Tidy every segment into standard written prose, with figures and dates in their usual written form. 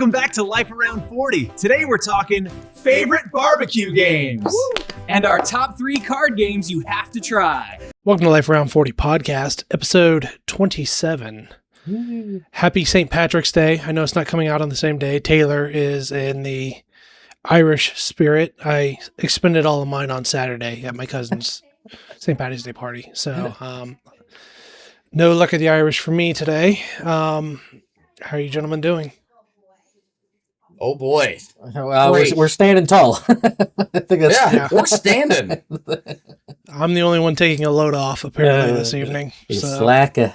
Welcome back to Life Around 40. Today we're talking favorite barbecue games and our top 3 card games you have to try. Welcome to Life Around 40 podcast, episode 27. Happy St. Patrick's Day. I know it's not coming out on the same day. Taylor is in the Irish spirit. I expended all of mine on Saturday at my cousin's St. Patty's Day party. So, no luck of the Irish for me today. How are you gentlemen doing? Oh boy! Well, we're standing tall. I think that's we're standing. I'm the only one taking a load off apparently this evening. So. Slacker.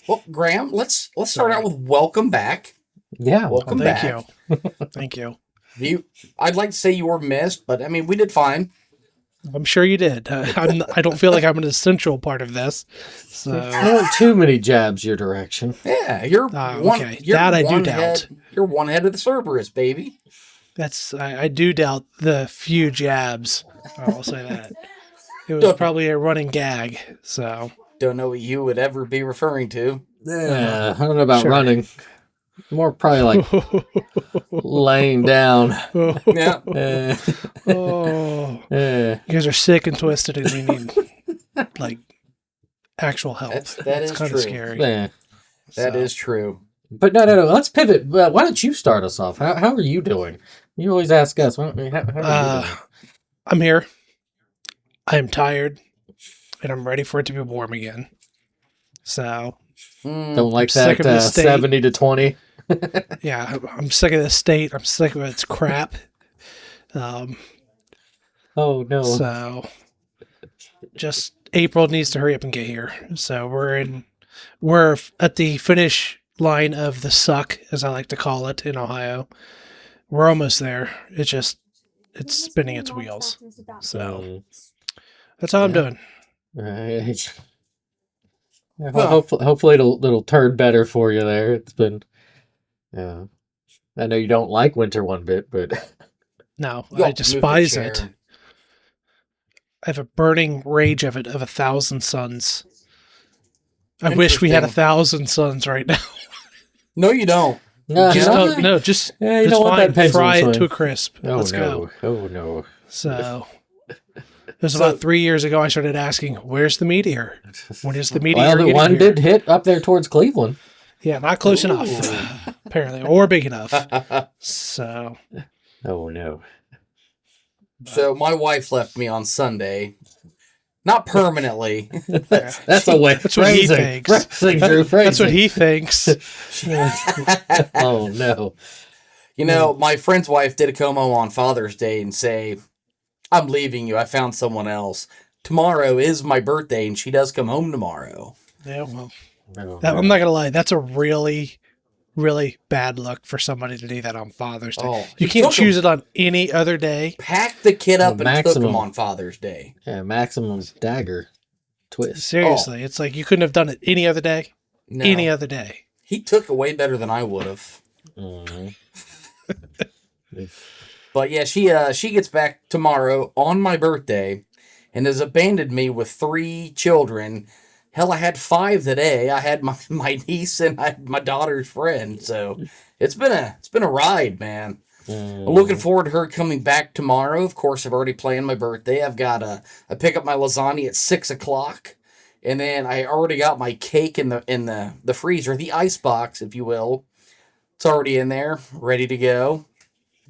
Well, Graham, let's start out with welcome back. Yeah, welcome thank back. You. Thank you. I'd like to say you were missed, but I mean we did fine. I'm sure you did. I don't feel like I'm an essential part of this. So not too many jabs your direction. Yeah, you're one. Okay. You're that I one do head, doubt. You're one head of the Cerberus, baby. I do doubt the few jabs. I will say that it was probably a running gag. So don't know what you would ever be referring to. Yeah, I don't know about running. More probably like laying down. Yeah. You guys are sick and twisted, and you need like actual help. That is kind true. of scary. Yeah. That is true. But no. Let's pivot. Why don't you start us off? How are you doing? You always ask us. How are you doing? I'm here. I am tired, and I'm ready for it to be warm again. So don't like I'm that 70 to 20. Yeah, I'm sick of this state. I'm sick of its crap. Oh no! So, just April needs to hurry up and get here. So we're at the finish line of the suck, as I like to call it, in Ohio. We're almost there. It's spinning its wheels. So that's how I'm doing. Right. Yeah, well, hopefully it'll turn better for you there. It's been. Yeah, I know you don't like winter one bit, but no, I despise it. I have a burning rage of it of 1,000 suns. I wish we had 1,000 suns right now. No, you don't. Just want that fine. Fry swing. it to a crisp. Let's go. Oh no! So it was about 3 years ago. I started asking, "Where's the meteor? When is the meteor?" Well, the one did hit up there towards Cleveland. Yeah, not close enough, apparently, or big enough. So. Oh, no. So my wife left me on Sunday. Not permanently. That's a way. That's what he thinks. That's what he thinks. Oh, no. You know, my friend's wife did come home on Father's Day and say, I'm leaving you. I found someone else. Tomorrow is my birthday, and she does come home tomorrow. Yeah, well. I'm not going to lie. That's a really, really bad look for somebody to do that on Father's Day. Oh, you can't choose it on any other day. Packed the kid up and took him on Father's Day. Yeah, maximum dagger twist. Seriously, it's like you couldn't have done it any other day. No. Any other day. He took it way better than I would have. But yeah, she gets back tomorrow on my birthday and has abandoned me with 3 children. Hell, I had 5 today. I had my niece and I had my daughter's friend. So it's been a ride, man. I'm looking forward to her coming back tomorrow. Of course, I've already planned my birthday. I've got I pick up my lasagna at 6:00, and then I already got my cake in the freezer, the ice box, if you will. It's already in there, ready to go.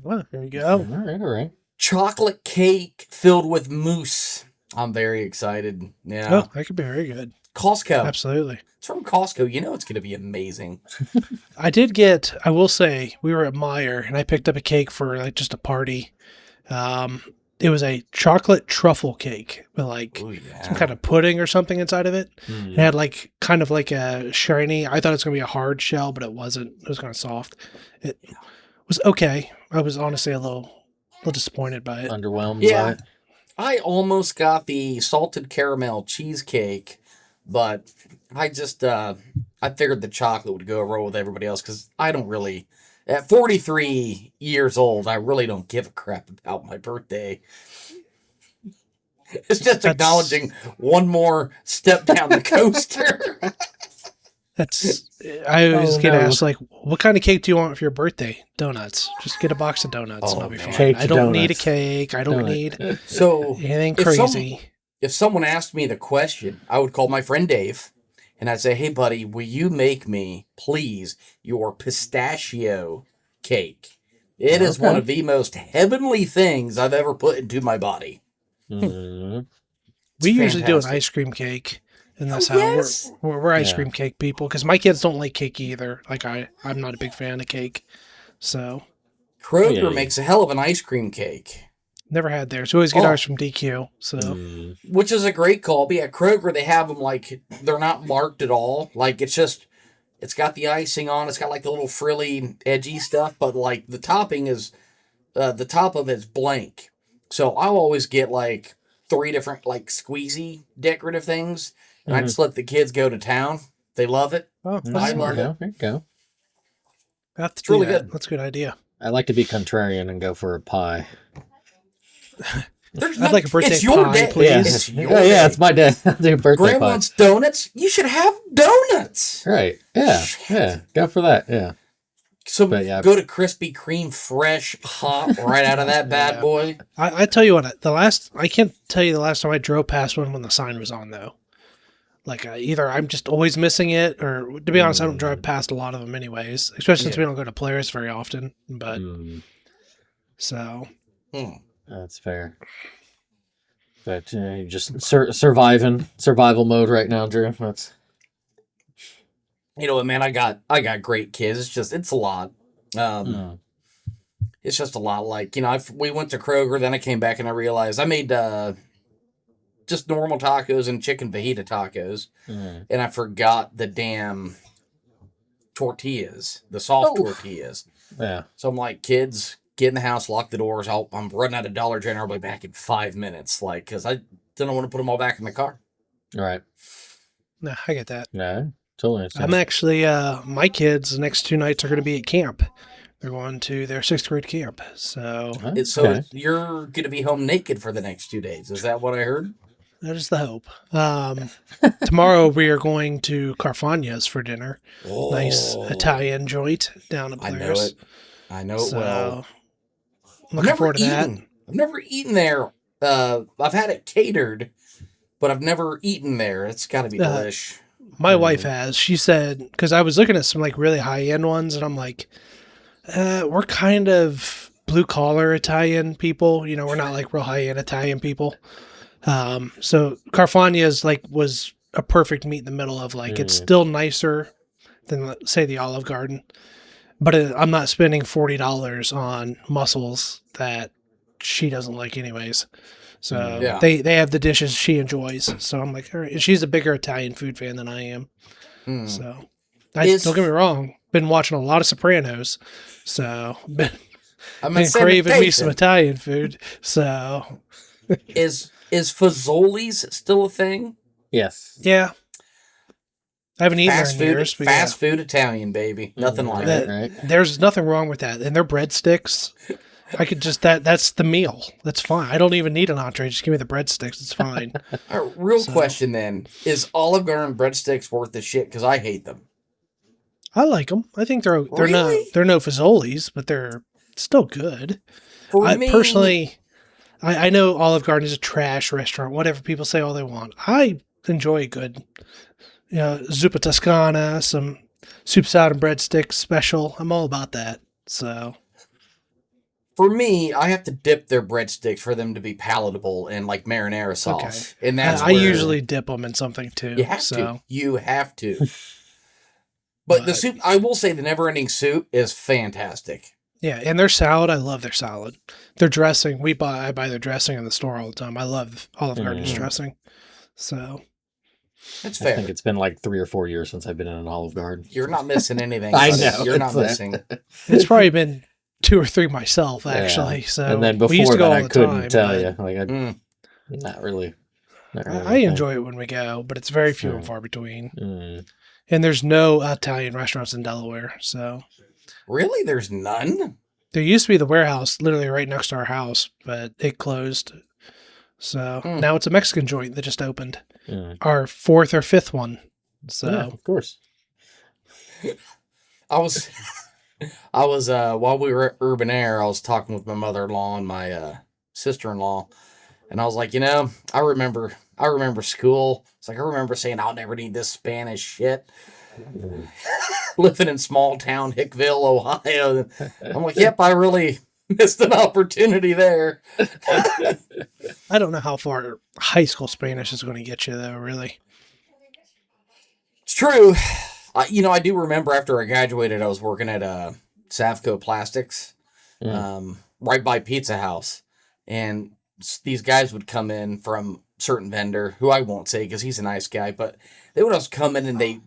Well, there you go. All right. Chocolate cake filled with mousse. I'm very excited. Yeah. Oh, that could be very good. Costco. Absolutely. It's from Costco. You know it's going to be amazing. I will say, we were at Meijer, and I picked up a cake for like just a party. It was a chocolate truffle cake with some kind of pudding or something inside of it. It had like kind of like a shiny. I thought it was going to be a hard shell, but it wasn't. It was kind of soft. It was okay. I was honestly a little disappointed by it. Underwhelmed by it. I almost got the salted caramel cheesecake, but I just I figured the chocolate would go over with everybody else because I don't really. At 43 years old, I really don't give a crap about my birthday. It's just acknowledging one more step down the coaster. That's I always get no. asked like, what kind of cake do you want for your birthday? Donuts. Just get a box of donuts and Oh, I'll be man. fine. Cake I don't need a donuts. cake. I don't Donut. need So anything if crazy. if someone asked me the question, I would call my friend Dave and I'd say, "Hey, buddy, will you make me, please, your pistachio cake? It is one Okay. of the most heavenly things I've ever put into my body. Mm, It's We usually do an fantastic. ice cream cake in Oh, this house. yes. We're ice Yeah. cream cake people because my kids don't like cake either. Like I'm not a big fan of cake, so Kroger Yeah. makes a hell of an ice cream cake, never had theirs. We always get Oh. ours from DQ. So mm, which is a great call. But yeah, Kroger, they have them like they're not marked at all. Like it's got the icing on. It's got like the little frilly, edgy stuff, but like the topping is the top of it's blank. So I'll always get like 3 different like squeezy decorative things, and I mhm. just let the kids go to town. They love it. oh, Mm, that's I there love you it. go. There you go. I have to It's do really that. good. That's a good idea. I like to be contrarian and go for a pie. There's I'd like a birthday it's your pie, day. please. It's your yeah, day. it's my day. I'll do a birthday Grandma pie. wants donuts. You should have donuts. Right. Yeah. Yeah. Go for that. Yeah. So But yeah. go to Krispy Kreme, fresh, hot, right out of that bad Yeah. boy. I tell you what, I can't tell you the last time I drove past one when the sign was on though. Like either I'm just always missing it, or to be honest, I don't drive past a lot of them anyways. Especially since Yeah. we don't go to Polaris very often. But Mm, so that's fair. But you're just survival mode right now, Drew. That's You know what, man? I got great kids. It's a lot. mm, It's just a lot. Like we went to Kroger, then I came back and I realized I made just normal tacos and chicken fajita tacos, mm. and I forgot the damn tortillas, the soft Oh. tortillas. Yeah. So I'm like, kids, get in the house, lock the doors. I'm running out of Dollar General. I'll be back in 5 minutes. Like, because I didn't want to put them all back in the car. All right. no, I get that. No, totally understand. I'm actually my kids the next 2 nights are going to be at camp. They're going to their 6th grade camp. So Huh? So Okay. you're going to be home naked for the next 2 days. Is that what I heard? that is the hope. Tomorrow we are going to Carfagna's for dinner. Nice Italian joint down in I know Polaris. it. I know it So well. looking forward to that. I've never eaten there. I've had it catered, but I've never eaten there. It's got to be delish. My wife has. She said, because I was looking at some like really high end ones, and I'm like, we're kind of blue collar Italian people. You know, we're not like real high end Italian people. So Carfagna's was a perfect meet in the middle of it's still nicer than say the Olive Garden, but I'm not spending $40 on mussels that she doesn't like anyways. So Yeah. they have the dishes she enjoys. So I'm like, all right. And she's a bigger Italian food fan than I am. Hmm. So Is- don't get me wrong. Been watching a lot of Sopranos. So been I'm craving me some Italian food. So Is Fazoli's still a thing? Yes. yeah. I haven't eaten Fast there in food, years, but fast food Italian, baby. Nothing like That- it. Right. there's nothing wrong with that. And their breadsticks, I could just that's the meal. That's fine. I don't even need an entree. Just give me the breadsticks. It's fine. Real question then: is Olive Garden breadsticks worth the shit? Because I hate them. I like them. I think they're Really? they're no Fazoli's, but they're still good. For I me, personally, I know Olive Garden is a trash restaurant. Whatever people say all they want. I enjoy a good, zuppa toscana, some soup salad and breadsticks special. I'm all about that. So I have to dip their breadsticks for them to be palatable in like marinara sauce, and that's I where usually dip them in something too. you have so. to. You have to. But the soup, I will say, the never-ending soup is fantastic. Yeah, and their salad, I love their salad. Their dressing, I buy their dressing in the store all the time. I love Olive Garden's dressing. So That's I fair. think it's been like 3 or 4 years since I've been in an Olive Garden. You're not missing anything. I buddy. know, You're not it's missing. it's probably been 2 or 3 myself actually. Yeah. So And then we used before to go that, all I the couldn't time, tell but you. Like, Mm. not really. Not really I my thing. enjoy it when we go, but it's very few and far between. Mm. And there's no Italian restaurants in Delaware. So Really? There's none? there used to be the warehouse literally right next to our house, but it closed. So now it's a Mexican joint that just opened. Mm. Our 4th or 5th one. So Yeah, of course. I was while we were at Urban Air, I was talking with my mother-in-law and my sister-in-law, and I was like, I remember school. It's like I remember saying I'll never need this Spanish shit. Living in small town Hickville, Ohio. I'm like, yep, I really missed an opportunity there. I don't know how far high school Spanish is going to get you, though, really. It's true. I do remember after I graduated, I was working at Savco Plastics, right by Pizza House, and these guys would come in from certain vendor who I won't say because he's a nice guy, but they would always come in and they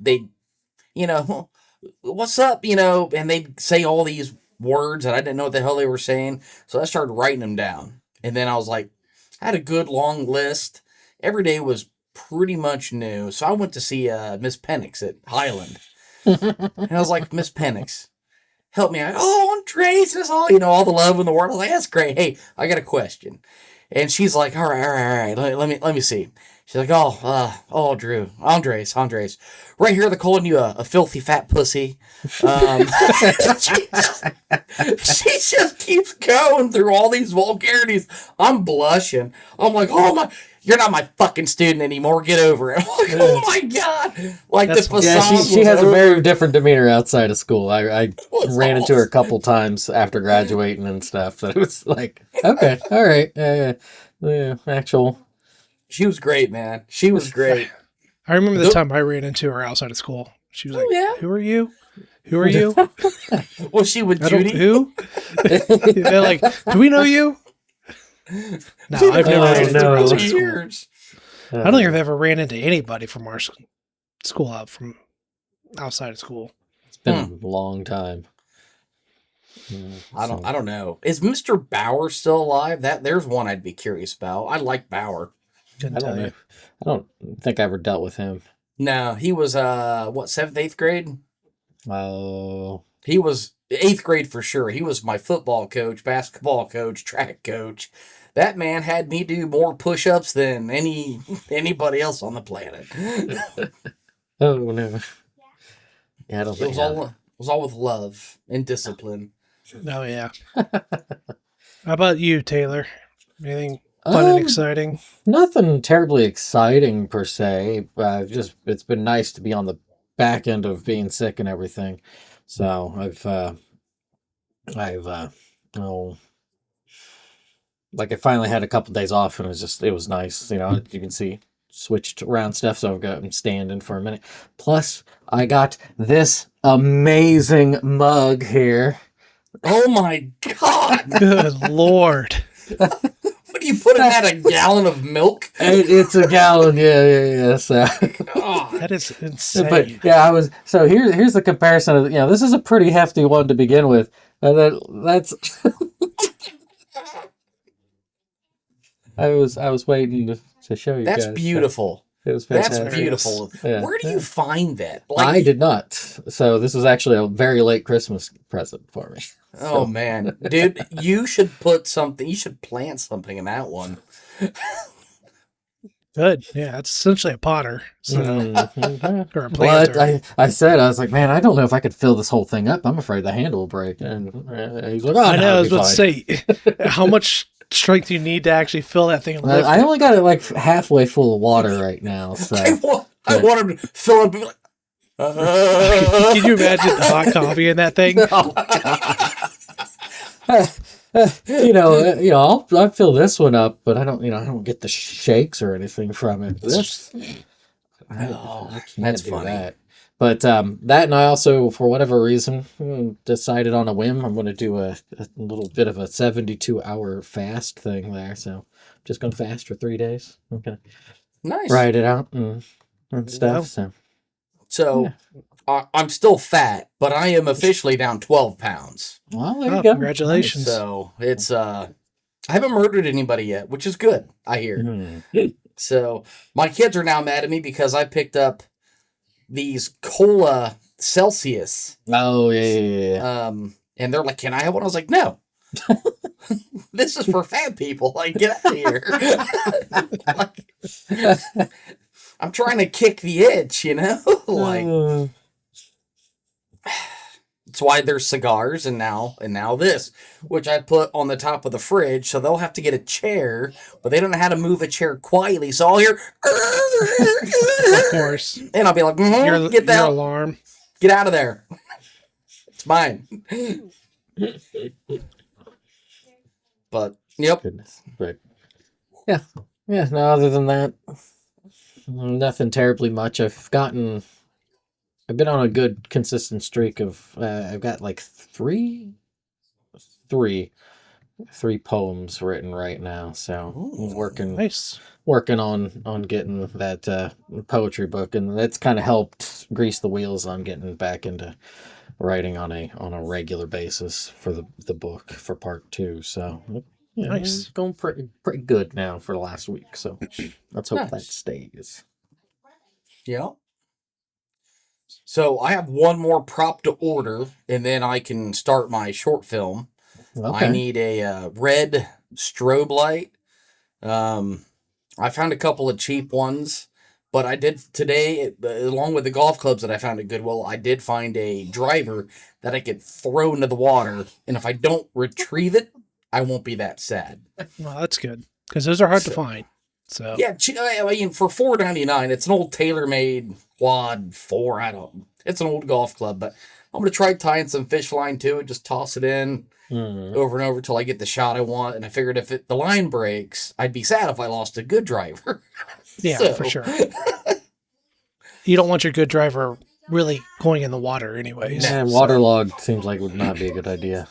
what's up, and they'd say all these words and I didn't know what the hell they were saying, so I started writing them down, and then I was like, I had a good long list. Every day was pretty much new, so I went to see Miss Penix at Highland, and I was like, Miss Penix, help me out. Oh, Andres, that's all the love in the world. I was like, that's great. Hey, I got a question. And she's like, all right. Let me see. She's like, Drew, Andres, right here they're calling you a filthy fat pussy. She just keeps going through all these vulgarities. I'm blushing. I'm like, oh my, you're not my fucking student anymore. Get over it. I'm like, oh my God. Like That's- the facade. Yeah, she has a very different demeanor outside of school. I Was ran into her a awesome. couple times after graduating and stuff. So it was like, okay, all right, yeah, actual. She was great, man. She was great. I remember the Nope. time I ran into her outside of school. She was like, yeah. "Who are you? Who are you? Was she with I don't, Judy? who?" They're like, "Do we know you?" No, Dude, I've never no, ran into her no. outside of school. Years. I don't think I've ever ran into anybody from our school out from outside of school. It's been a long time. I don't know. Is Mr. Bauer still alive? There's one I'd be curious about. I like Bauer. Couldn't I tell don't know. you. I don't think I ever dealt with him. No, he was 7th, 8th grade? Oh, He was 8th grade for sure. He was my football coach, basketball coach, track coach. That man had me do more push-ups than anybody else on the planet. oh no. Yeah, I don't It think. was all with love and discipline. Oh yeah. How about you, Taylor? Anything fun and exciting? Nothing terribly exciting per se. It's been nice to be on the back end of being sick and everything. So I finally had a couple days off and it was nice. You can see switched around stuff, so I'm standing for a minute. Plus, I got this amazing mug here. Oh my God! Good Lord. What do you put in that? A gallon of milk? It's a gallon, yeah. So. God. That is insane. But yeah, here's the comparison of this is a pretty hefty one to begin with, and that's I was waiting to show you That's guys. beautiful. It was That's fantastic. beautiful. Yeah. Where do you find that? I did not. So this was actually a very late Christmas present for me. Oh man, dude, you should plant something in that one. Good. Yeah, it's essentially a potter. So Mhm. or a Well, planter. I was like, man, I don't know if I could fill this whole thing up. I'm afraid the handle will break. And he's like, oh, I know. I was it'll about be to fine. say, how much strength do you need to actually fill that thing and lift I it? only got it like halfway full of water right now. So. I want him to fill up and be like, Can you imagine the hot coffee in that thing? I'll fill this one up, but I don't get the shakes or anything from it. I can't that's do funny. that. But that, and I also, for whatever reason, decided on a whim, I'm going to do a little bit of a 72-hour fast thing there. So I'm just going to fast for 3 days. I'm going to Nice. ride it out and stuff. Well. So I'm still fat, but I am officially down 12 pounds. Well, there Oh, you go. congratulations. So it's I haven't murdered anybody yet, which is good, I hear. Mhm. So my kids are now mad at me because I picked up these Cola Celsius. Oh, yeah. And they're like, "Can I have one?" I was like, "No." This is for fat people. Like, get out of here. I'm trying to kick the itch, like. That's why there's cigars and now this, which I put on the top of the fridge, so they'll have to get a chair, but they don't know how to move a chair quietly. So I'll hear, Of course. and I'll be like, get Your out, alarm. get out of there. It's mine. But yep. Goodness. But yeah. Yeah, no, other than that, nothing terribly much. I've been on a good consistent streak of I've got like three poems written right now. So I'm Nice. working on getting that poetry book, and that's kind of helped grease the wheels on getting back into writing on a regular basis for the book for part 2. So yeah, Nice. it's going pretty good now for the last week. So let's hope that Nice. stays. Yep. So I have one more prop to order, and then I can start my short film. Okay. I need a red strobe light. I found a couple of cheap ones, but I did today, along with the golf clubs that I found at Goodwill, I did find a driver that I could throw into the water, and if I don't retrieve it, I won't be that sad. Well, that's good because those are hard to find. So Yeah, I mean, for $4.99, it's an old TaylorMade Quad 4. It's an old golf club, but I'm gonna try tying some fish line to it. Just toss it in over and over till I get the shot I want. And I figured if the line breaks, I'd be sad if I lost a good driver. yeah, So, for sure. You don't want your good driver really going in the water, anyways. Yeah, So- waterlogged seems like would not be a good idea.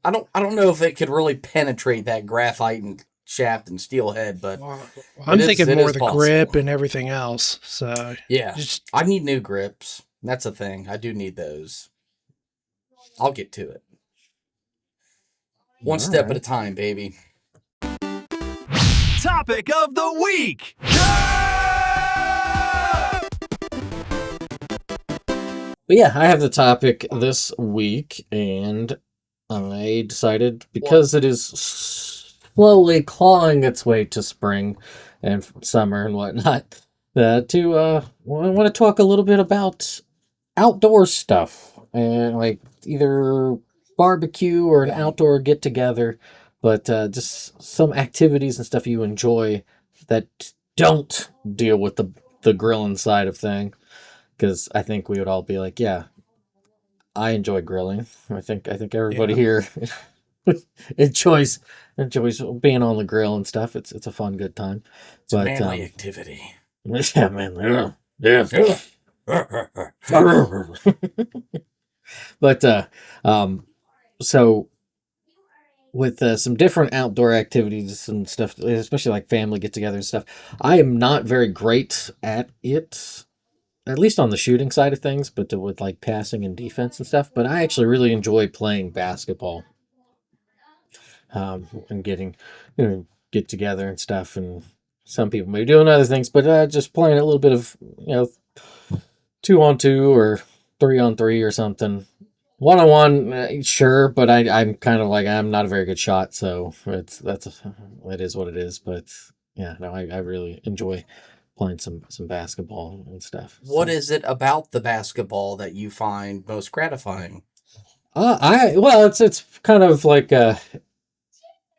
I don't know if it could really penetrate that graphite and shaft and steel head, but Well, I'm It is- thinking it more is the possible. grip and everything else. So yeah, just I need new grips. That's a thing. I do need those. I'll get to it. One step at a time, baby. Topic of the week. But yeah, I have the topic this week, and I decided because it is slowly clawing its way to spring and summer and whatnot, I want to talk a little bit about outdoor stuff and like either barbecue or an outdoor get together, but just some activities and stuff you enjoy that don't deal with the grilling side of thing. Because I think we would all be like, yeah, I enjoy grilling. I think everybody here enjoys being on the grill and stuff. It's a fun, good time. It's a manly activity. Yeah, man. Yeah. But so with some different outdoor activities and stuff, especially like family get-together and stuff, I am not very great at it. At least on the shooting side of things, but with like passing and defense and stuff. But I actually really enjoy playing basketball, and getting, get together and stuff. And some people may be doing other things, but just playing a little bit of, 2-on-2 or 3-on-3 or something. 1-on-1, sure, but I'm kind of like, I'm not a very good shot, so it is what it is. But yeah, no, I really enjoy playing some basketball and stuff. What is it about the basketball that you find most gratifying? It's kind of like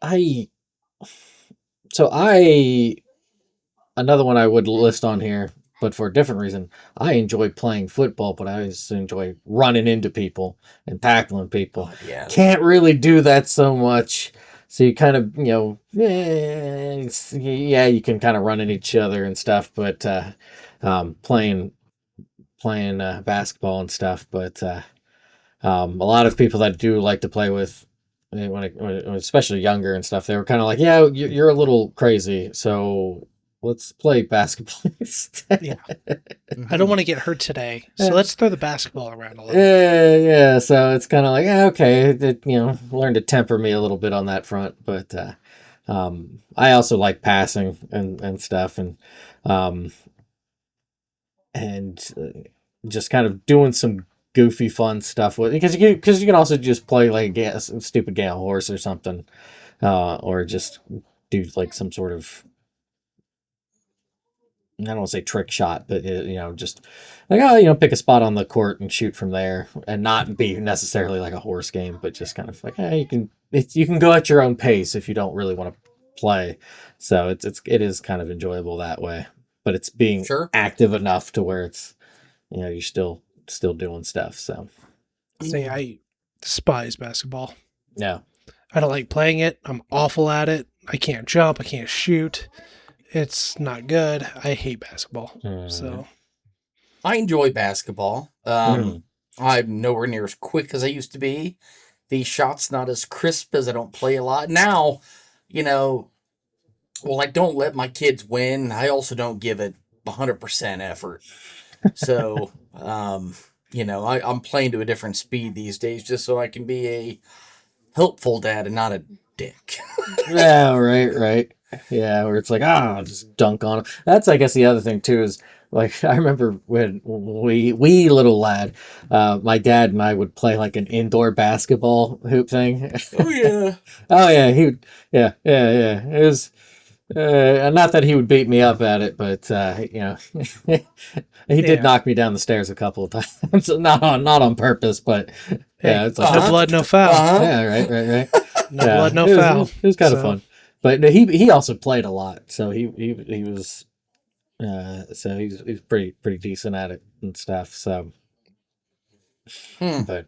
I so I another one I would list on here, but for a different reason. I enjoy playing football, but I also enjoy running into people and tackling people. God, yes. Can't really do that so much. So you kind of, you can kind of run at each other and stuff, but playing basketball and stuff. But a lot of people that do like to play with, especially younger and stuff, they were kind of like, yeah, you're a little crazy, so let's play basketball instead. Yeah. I don't want to get hurt today, so let's throw the basketball around a little. Yeah. So it's kind of like, okay, learn to temper me a little bit on that front. But I also like passing and stuff, and just kind of doing some goofy fun stuff with, because you can also just play like a stupid game of horse or something, or just do like some sort of I don't want to say trick shot, but just like pick a spot on the court and shoot from there, and not be necessarily like a horse game, but just kind of like, you can go at your own pace if you don't really want to play. So it is kind of enjoyable that way, but it's being Sure. active enough to where it's you're still doing stuff. So See, I despise basketball. yeah. I don't like playing it. I'm awful at it. I can't jump. I can't shoot. It's not good. I hate basketball. So I enjoy basketball. I'm nowhere near as quick as I used to be. The shot's not as crisp as I don't play a lot. Now, well, I don't let my kids win. I also don't give it 100% effort. So, I'm playing to a different speed these days just so I can be a helpful dad and not a dick. Yeah, right. Yeah, where it's like, I'll just dunk on him. That's, I guess, the other thing too is like I remember when we little lad, my dad and I would play like an indoor basketball hoop thing. Oh yeah. Oh yeah, yeah. It was not that he would beat me up at it, but he did knock me down the stairs a couple of times. not on purpose, but yeah, it's like no blood, no foul. yeah, right. No blood, no foul. It was kind of fun. But no, he also played a lot, so he was so he's pretty decent at it and stuff. So, but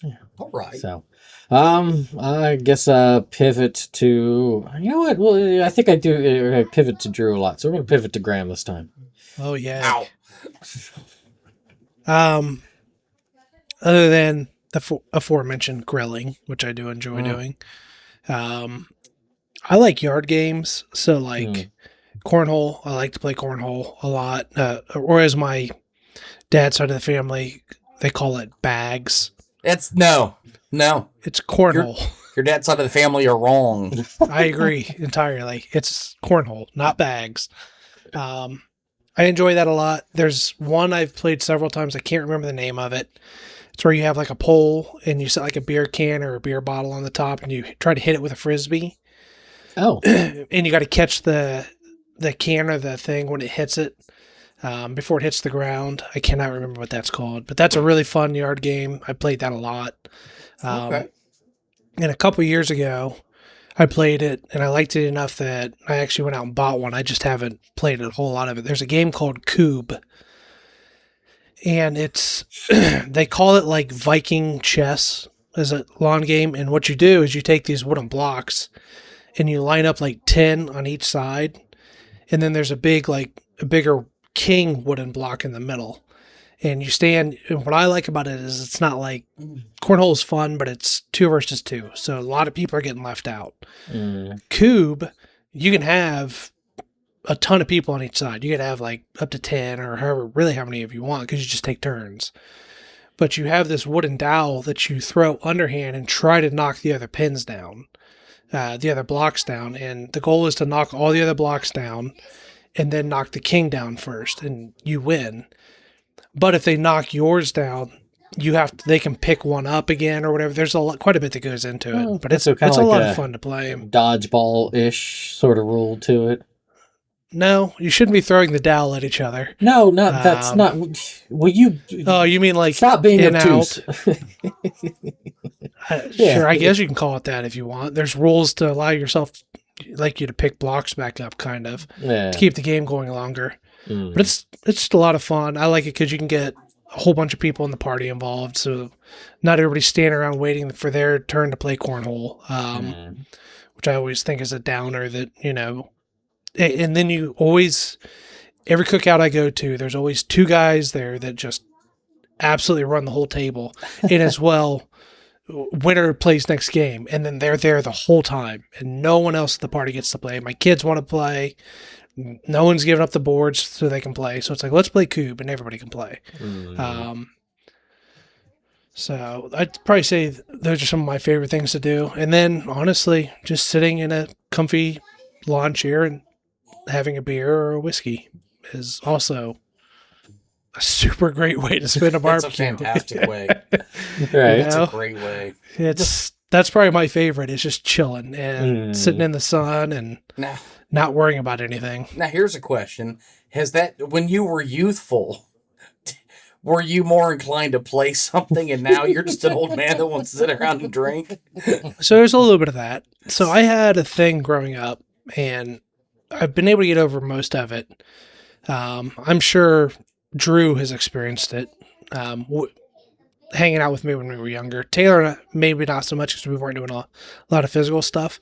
yeah, all right. So, I guess pivot to what? Well, I think I do pivot to Drew a lot, so we're gonna pivot to Graham this time. Oh yeah. Ow. Other than the aforementioned grilling, which I do enjoy doing, I like yard games. So like cornhole, I like to play cornhole a lot. Or as my dad's side of the family, they call it bags. It's no. It's cornhole. Your dad's side of the family are wrong. I agree entirely. It's cornhole, not bags. I enjoy that a lot. There's one I've played several times. I can't remember the name of it. It's where you have like a pole and you set like a beer can or a beer bottle on the top and you try to hit it with a frisbee. Oh. And you got to catch the can or the thing when it hits it before it hits the ground. I cannot remember what that's called, but that's a really fun yard game. I played that a lot. Okay. And a couple years ago, I played it and I liked it enough that I actually went out and bought one. I just haven't played a whole lot of it. There's a game called Cube. And it's, they call it like Viking chess as a lawn game. And what you do is you take these wooden blocks and you line up like 10 on each side. And then there's a bigger king wooden block in the middle. And you stand, and what I like about it is it's not like, cornhole is fun, but it's 2 versus 2. So a lot of people are getting left out. Cube, you can have a ton of people on each side. You could have like up to 10 or how many of you want, because you just take turns. But you have this wooden dowel that you throw underhand and try to knock the other pins down, the other blocks down. And the goal is to knock all the other blocks down and then knock the king down first, and you win. But if they knock yours down, they can pick one up again or whatever. There's quite a bit that goes into it, but it's a lot of fun to play. Dodgeball-ish sort of rule to it. No, you shouldn't be throwing the dowel at each other. No, that's not. Will you? Oh, you mean like stop being obtuse? Sure, I guess you can call it that if you want. There's rules to allow yourself, like you to pick blocks back up, kind of, to keep the game going longer. But it's just a lot of fun. I like it because you can get a whole bunch of people in the party involved, so not everybody's standing around waiting for their turn to play cornhole, which I always think is a downer. That and then you always, every cookout I go to, there's always 2 guys there that just absolutely run the whole table. And as well, winner plays next game. And then they're there the whole time. And no one else at the party gets to play. My kids want to play. No one's giving up the boards so they can play. So it's like, let's play Cube and everybody can play. So I'd probably say those are some of my favorite things to do. And then honestly, just sitting in a comfy lawn chair and having a beer or a whiskey is also a super great way to spend a barbecue. It's a fantastic way. Right. It's a great way. That's probably my favorite. It's just chilling and sitting in the sun and not worrying about anything. Now, here's a question. When you were youthful, were you more inclined to play something and now you're just an old man that wants to sit around and drink? So there's a little bit of that. So I had a thing growing up, and I've been able to get over most of it. I'm sure Drew has experienced it, hanging out with me when we were younger. Taylor, maybe not so much because we weren't doing a lot of physical stuff.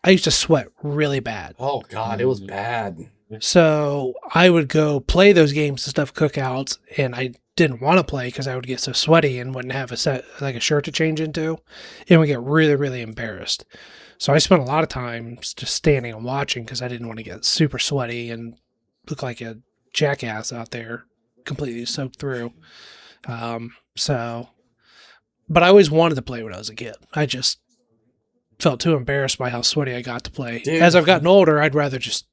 I used to sweat really bad. Oh, God, it was bad. So I would go play those games and stuff, cookouts, and I didn't want to play because I would get so sweaty and wouldn't have a shirt to change into, and would get really, really embarrassed. So I spent a lot of time just standing and watching because I didn't want to get super sweaty and look like a jackass out there, completely soaked through. But I always wanted to play when I was a kid. I just felt too embarrassed by how sweaty I got to play. Dude. As I've gotten older, I'd rather just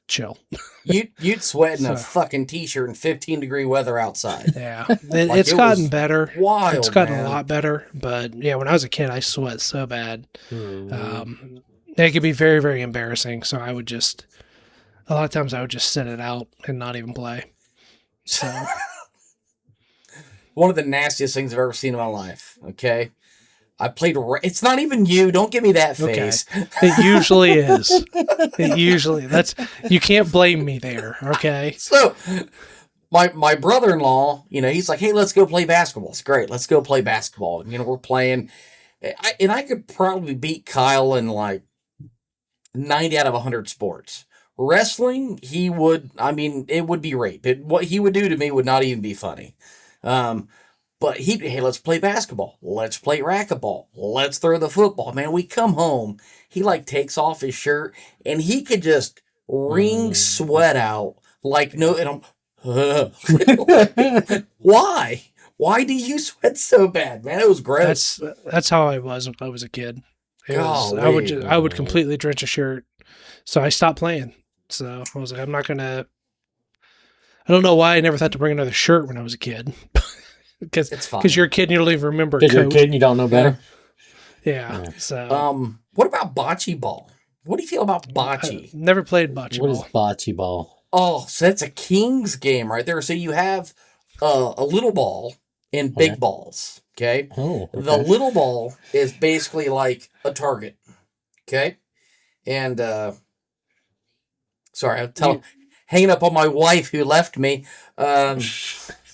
chill. You'd sweat in a So- fucking t-shirt in 15-degree weather outside. Yeah, Like, it's it gotten was better. Wild, It's gotten man. a lot better. But yeah, when I was a kid, I sweat so bad. It could be very, very embarrassing. So I would a lot of times I would just sit it out and not even play. So One of the nastiest things I've ever seen in my life, okay? I played... It's not even you. Don't give me that okay, face. it usually is. You can't blame me there. Okay. So, my brother-in-law, he's like, hey, let's go play basketball. It's great. Let's go play basketball. We're playing. And I could probably beat Kyle in like 90 out of 100 sports. Wrestling, it would be rape. What he would do to me would not even be funny. But hey, let's play basketball. Let's play racquetball. Let's throw the football. Man, we come home. He takes off his shirt and he could just wring sweat out like no. And I'm, why? Why do you sweat so bad, man? It was gross. That's how I was when I was a kid. Golly. I would completely drench a shirt. So I stopped playing. So I was like, I'm not gonna. I don't know why I never thought to bring another shirt when I was a kid. It's fine. Because you're a kid and you don't even remember. Because you're a kid and you don't know better. Yeah. So what about bocce ball? What do you feel about bocce? never played bocce What is ball. bocce ball? Oh, so that's a king's game right there. So you have a little ball and big balls. Okay. Oh, okay. The little ball is basically like a target. Okay. And sorry, I'm hanging up on my wife who left me.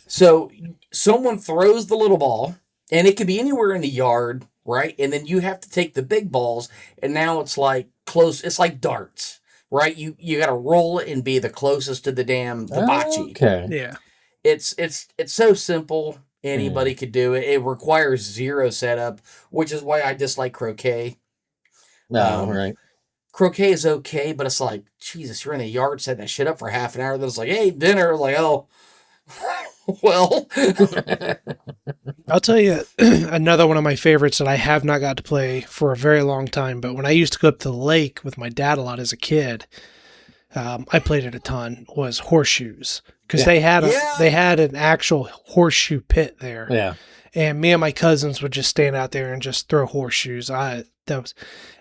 So someone throws the little ball, and it could be anywhere in the yard, right? And then you have to take the big balls, and now it's like close. It's like darts, right? You got to roll it and be the closest to the bocce. Okay. Yeah. It's so simple. Anybody could do it. It requires zero setup, which is why I dislike croquet. No, right. Croquet is okay, but it's like, Jesus, you're in the yard setting that shit up for half an hour. Then it's like, hey, dinner. Like, oh, well. I'll tell you another one of my favorites that I have not got to play for a very long time. But when I used to go up to the lake with my dad a lot as a kid, I played it a ton. Was horseshoes because they had an actual horseshoe pit there. Yeah. And me and my cousins would just stand out there and just throw horseshoes.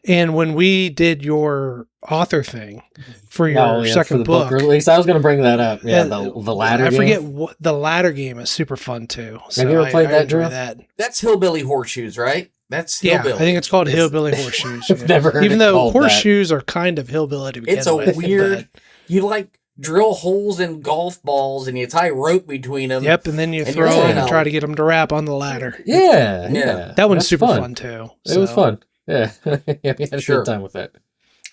And when we did your author thing for your second for the book release, I was going to bring that up. Yeah, the ladder. I game. forget what the ladder game is super fun too. So Have you ever played that, enjoy Drew? that. That's hillbilly horseshoes, right? That's hillbilly. I think it's called hillbilly horseshoes. I've never heard Even it though called horseshoes are kind of hillbilly to begin It's a with. weird. You drill holes in golf balls and you tie rope between them. Yep, and then you And throw you're them trying and to- try to get them to wrap on the ladder. Yeah. That one's That's super fun too. It was so. fun. Yeah. Yeah, we had a Sure. good time with that.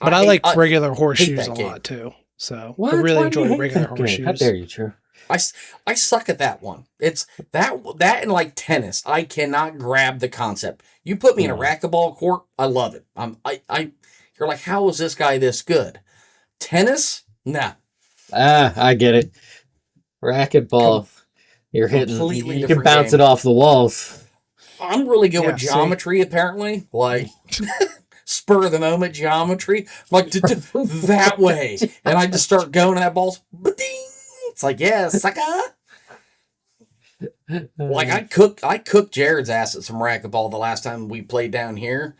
But I like regular horseshoes that a game. lot too. So What? I really Why do you enjoy hate regular that game? horseshoes. How dare you, Drew? I suck at that one. It's that and like tennis. I cannot grab the concept. You put me in a racquetball court, I love it. You're like, how is this guy this good? Tennis? Nah. I get it. Racquetball. You're hitting. Completely You can different bounce game. it off the walls. I'm really good Yeah, with see? geometry, apparently. Like spur of the moment geometry. Like that way. And I just start going and that ball's ba-ding. It's like, yeah, sucker. Like I cooked Jared's ass at some racquetball the last time we played down here.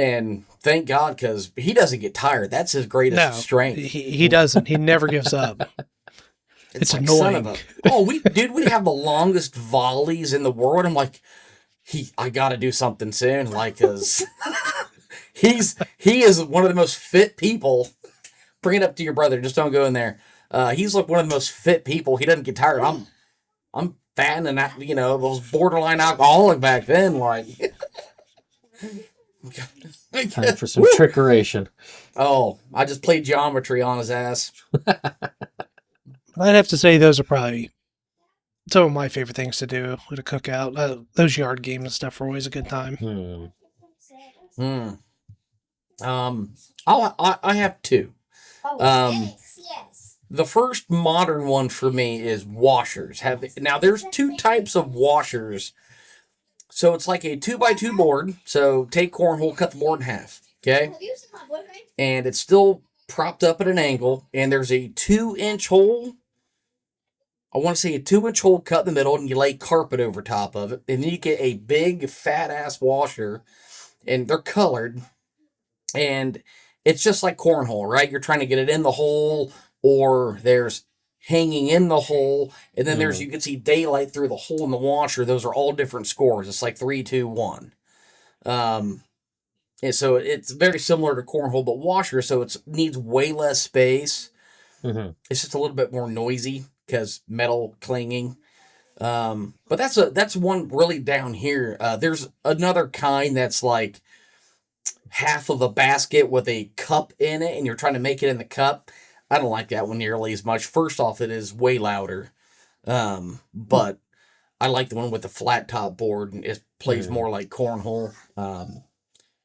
And thank God, because he doesn't get tired. That's his greatest No, strength. he doesn't. He never gives up. It's like, annoying. we have the longest volleys in the world. I'm like, I got to do something soon, like, cause he is one of the most fit people. Bring it up to your brother. Just don't go in there. He's like one of the most fit people. He doesn't get tired. I'm fat and that, I was borderline alcoholic back then. Like, Time for some trickeration. oh, I just played geometry on his ass. I'd have to say those are probably some of my favorite things to do at a cookout. Those yard games and stuff are always a good time. I have two. The first modern one for me is washers. Now there's two types of washers. So it's like a 2x2 board. So take cornhole, cut the board in half. Okay. And it's still propped up at an angle. And there's a 2-inch hole. I want to say a 2-inch hole cut in the middle, and you lay carpet over top of it. And then you get a big fat ass washer. And they're colored. And it's just like cornhole, right? You're trying to get it in the hole, or there's hanging in the hole, and then you can see daylight through the hole in the washer. Those are all different scores. It's like 3, 2, 1. And so it's very similar to cornhole, but washer, so it needs way less space. It's just a little bit more noisy because metal clanging. But that's one really down here. There's another kind that's like half of a basket with a cup in it, and you're trying to make it in the cup. I don't like that one nearly as much. First off, it is way louder. But I like the one with the flat top board, and it plays more like cornhole. A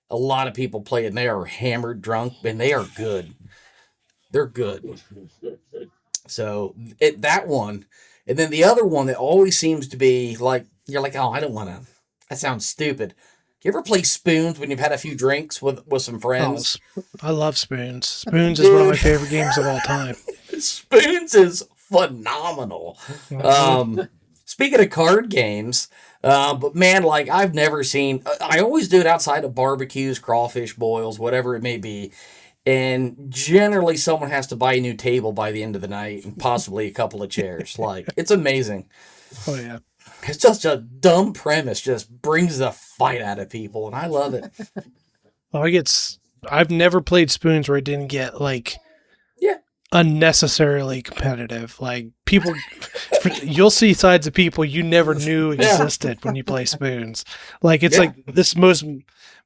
lot of people play it, and they are hammered drunk, and they are good. They're good. So that one, and then the other one that always seems to be like, you're like, oh, I don't want to. That sounds stupid. You ever play spoons when you've had a few drinks with some friends? Oh, I love spoons. Spoons is one of my favorite games of all time. Spoons is phenomenal. Speaking of card games, but man, like I've never seen. I always do it outside of barbecues, crawfish boils, whatever it may be. And generally, someone has to buy a new table by the end of the night, and possibly a couple of chairs. Like, it's amazing. Oh yeah. It's just a dumb premise, just brings the fight out of people, and I love it. Well, I've never played spoons where it didn't get like unnecessarily competitive. Like people, you'll see sides of people you never knew existed when you play spoons. Like it's like this most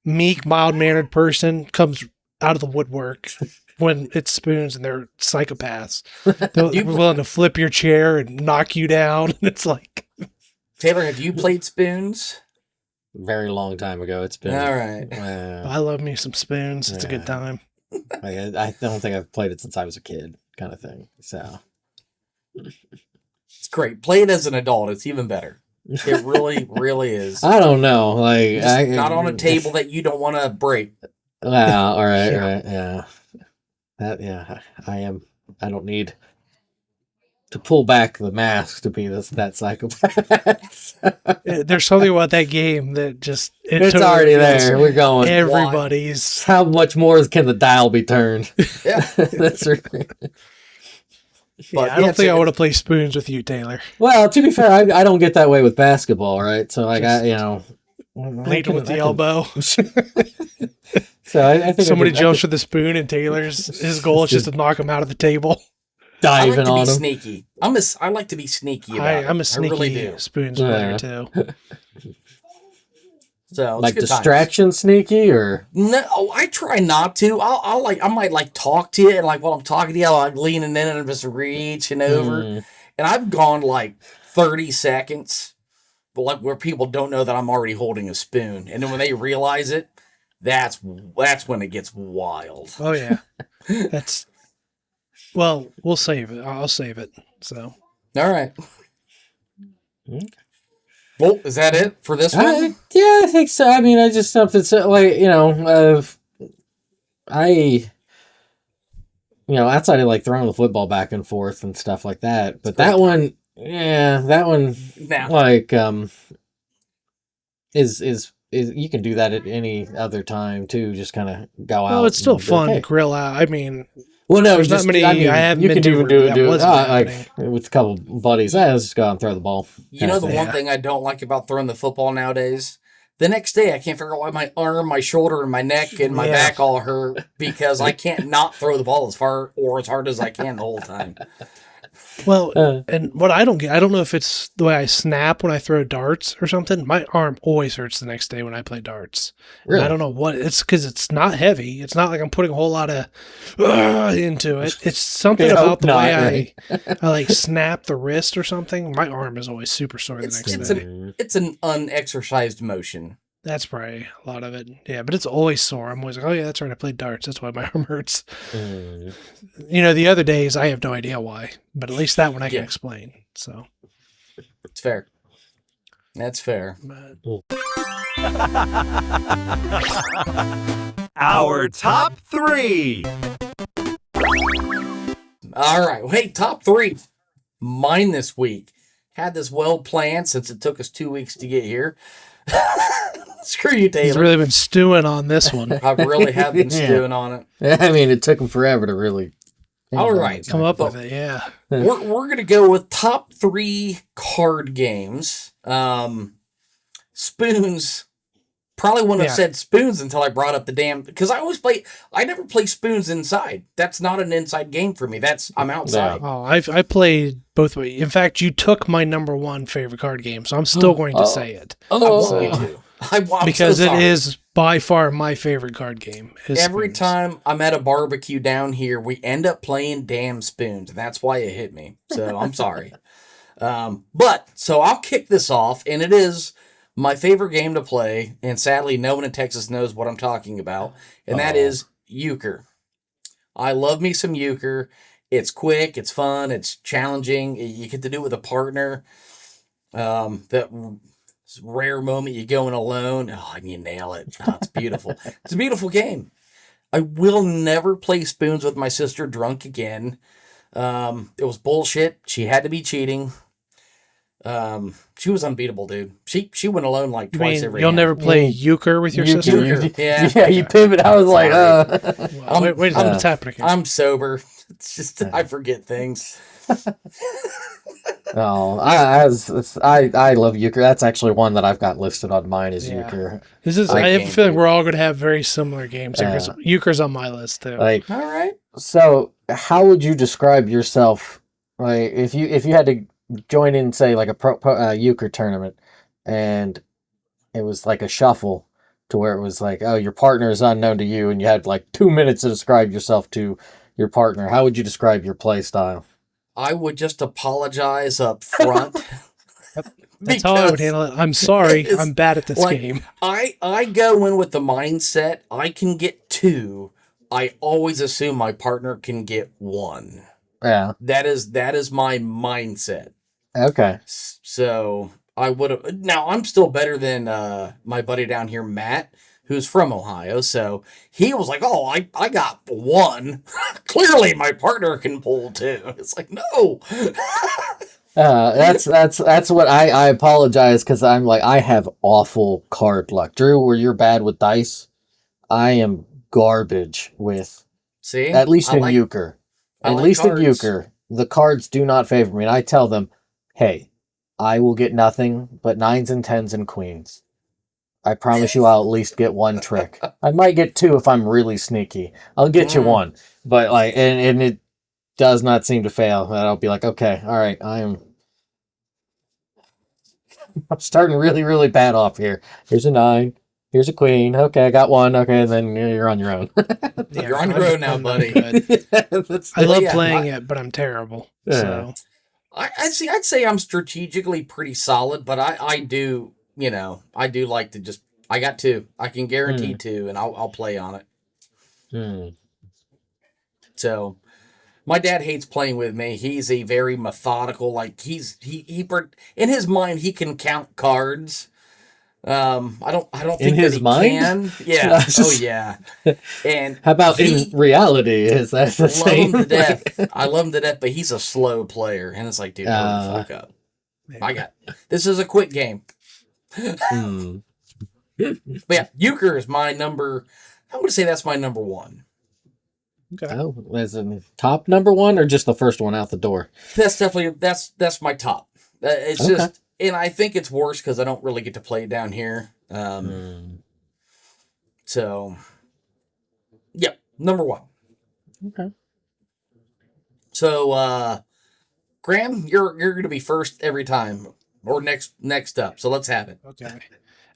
meek, mild-mannered person comes out of the woodwork when it's spoons, and they're psychopaths. They're willing to flip your chair and knock you down. And it's like, Taylor, have you played spoons? Very long time ago. It's been all right. I love me some spoons. It's a good time. I don't think I've played it since I was a kid, kind of thing. So it's great. Play it as an adult. It's even better. It really, really is. I don't know. Like, not on a table that you don't want to break. Wow. All right. Right. Yeah. I don't need to pull back the mask to be that psychopath. There's something about that game that just it's totally already there. We're going. Everybody's. How much more can the dial be turned? Yeah, that's right. But I don't think I want to play spoons with you, Taylor. Well, to be fair, I don't get that way with basketball, right? So I got leading with the elbow. So I think somebody jumps for the spoon, and his goal is just to knock him out of the table. Diving on him. Sneaky. I like to be sneaky about I'm a sneaky really spoons player too. So like distraction times. Sneaky or no? I try not to. I might talk to you, and like while I'm talking to you, I'm leaning in and I'm just reaching over, and I've gone like 30 seconds, but like where people don't know that I'm already holding a spoon, and then when they realize it, that's when it gets wild. Oh yeah, well, we'll save it. I'll save it. So all right. Well, is that it for this one? Yeah, I think so. I mean, I just something so like outside of like throwing the football back and forth and stuff like that. But that one, like is you can do that at any other time too. Just kind of go out. Well, it's still and be like, fun to "Hey." grill out. I mean, Well, no, there's not just many I mean, I haven't you been can to even where that do wasn't happening. like with a couple buddies. Let's just go out and throw the ball. You kind know of the thing. one Yeah. thing I don't like about throwing the football nowadays? The next day, I can't figure out why my arm, my shoulder, and my neck and my Yeah. back all hurt because I can't not throw the ball as far or as hard as I can the whole time. Well, Uh, and what I don't get, I don't know if it's the way I snap when I throw darts or something. My arm always hurts the next day when I play darts. And Really? I don't know what it's because it's not heavy. It's not like I'm putting a whole lot of into it. It's something You hope about the not, way right? I like snap the wrist or something. My arm is always super sore the It's next it's day. an unexercised motion. That's probably a lot of it. Yeah, but it's always sore. I'm always like, oh yeah, that's right. I played darts. That's why my arm hurts. Mm. You know, the other days I have no idea why, but at least that one I can Yeah. explain. So, It's fair. That's fair. but Our top 3. All right. Well, hey, top 3. Mine this week. Had this well planned since it took us 2 weeks to get here. Screw you, he's Taylor. really been stewing on this one. I really have been Yeah. stewing on it. I mean, it took him forever to really. All right. Come up with it, yeah. We're gonna go with top 3 card games. Spoons. Probably wouldn't have Yeah. said spoons until I brought up the damn because I never play spoons inside. That's not an inside game for me. I'm outside. Oh, I played both ways. In fact, you took my number 1 favorite card game, so I'm still going to say it I want Oh, you to. I'm because so it sorry. is by far my favorite card game. is Every Spoons. time I'm at a barbecue down here, we end up playing damn spoons. That's why it hit me. So I'm sorry. So I'll kick this off, and it is my favorite game to play, and sadly, no one in Texas knows what I'm talking about, and that is euchre. I love me some euchre. It's quick, it's fun, it's challenging. You get to do it with a partner. That rare moment you go in alone, and you nail it. Oh, it's beautiful. It's a beautiful game. I will never play spoons with my sister drunk again. It was bullshit. She had to be cheating. She was unbeatable, dude. She went alone like You twice mean every you'll hand. never play euchre with your You- sister? you- Yeah. yeah, you pivot. I was like, Well, wait a second, what's happening here? I'm sober. It's just I forget things. oh, I love euchre. That's actually one that I've got listed on mine is Yeah. euchre. This is. I I have a can't feeling do we're all going to have very similar games. Yeah. Euchre's on my list too. Like, All right. so how would you describe yourself? Like, if you had to join in, say, like a euchre tournament, and it was like a shuffle to where it was like, oh, your partner is unknown to you, and you had like 2 minutes to describe yourself to your partner. How would you describe your play style? I would just apologize up front. That's how I would because handle it. I'm sorry. it's I'm bad at this like, game. I go in with the mindset I can get 2. I always assume my partner can get 1. Yeah. That is my mindset. Okay. So I would have. Now I'm still better than my buddy down here, Matt, who's from Ohio. So he was like, "Oh, I got 1. Clearly, my partner can pull 2." It's like, no. That's what I apologize because I'm like I have awful card luck. Drew, where you're bad with dice, I am garbage with See, at least I in like- euchre. I At like least cards. in euchre, the cards do not favor me, and I tell them, "Hey, I will get nothing but 9s and 10s and queens. I promise you, I'll at least get 1 trick. I might get 2 if I'm really sneaky. I'll get you 1, but like, and it does not seem to fail. And I'll be like, okay, all right, I'm starting really, really bad off here. Here's a 9. Here's a queen. Okay, I got 1. Okay, then you're on your own. Yeah, You're on your own now, I'm not buddy. good. That's I love yeah, playing it, but I'm terrible. Yeah. So I'd say I'm strategically pretty solid, but I do, I do like to just. I got 2. I can guarantee 2, and I'll play on it. Hmm. So, my dad hates playing with me. He's a very methodical, like he in his mind he can count cards. I don't In think his that he mind? can. Yeah. Just- Oh yeah. And How about he- in reality? Is that the love same? him to death. I love him to death, but he's a slow player, and it's like, dude, hurry the fuck up. This is a quick game. Hmm. But yeah, euchre is my number. I would say that's my number one. Okay. Oh, as in top number one or just the first one out the door? That's definitely that's my top. It's Okay. just, and I think it's worse because I don't really get to play it down here. So, yeah, number one. Okay. So, Graham, you're going to be first every time, or next up. So let's have it. Okay.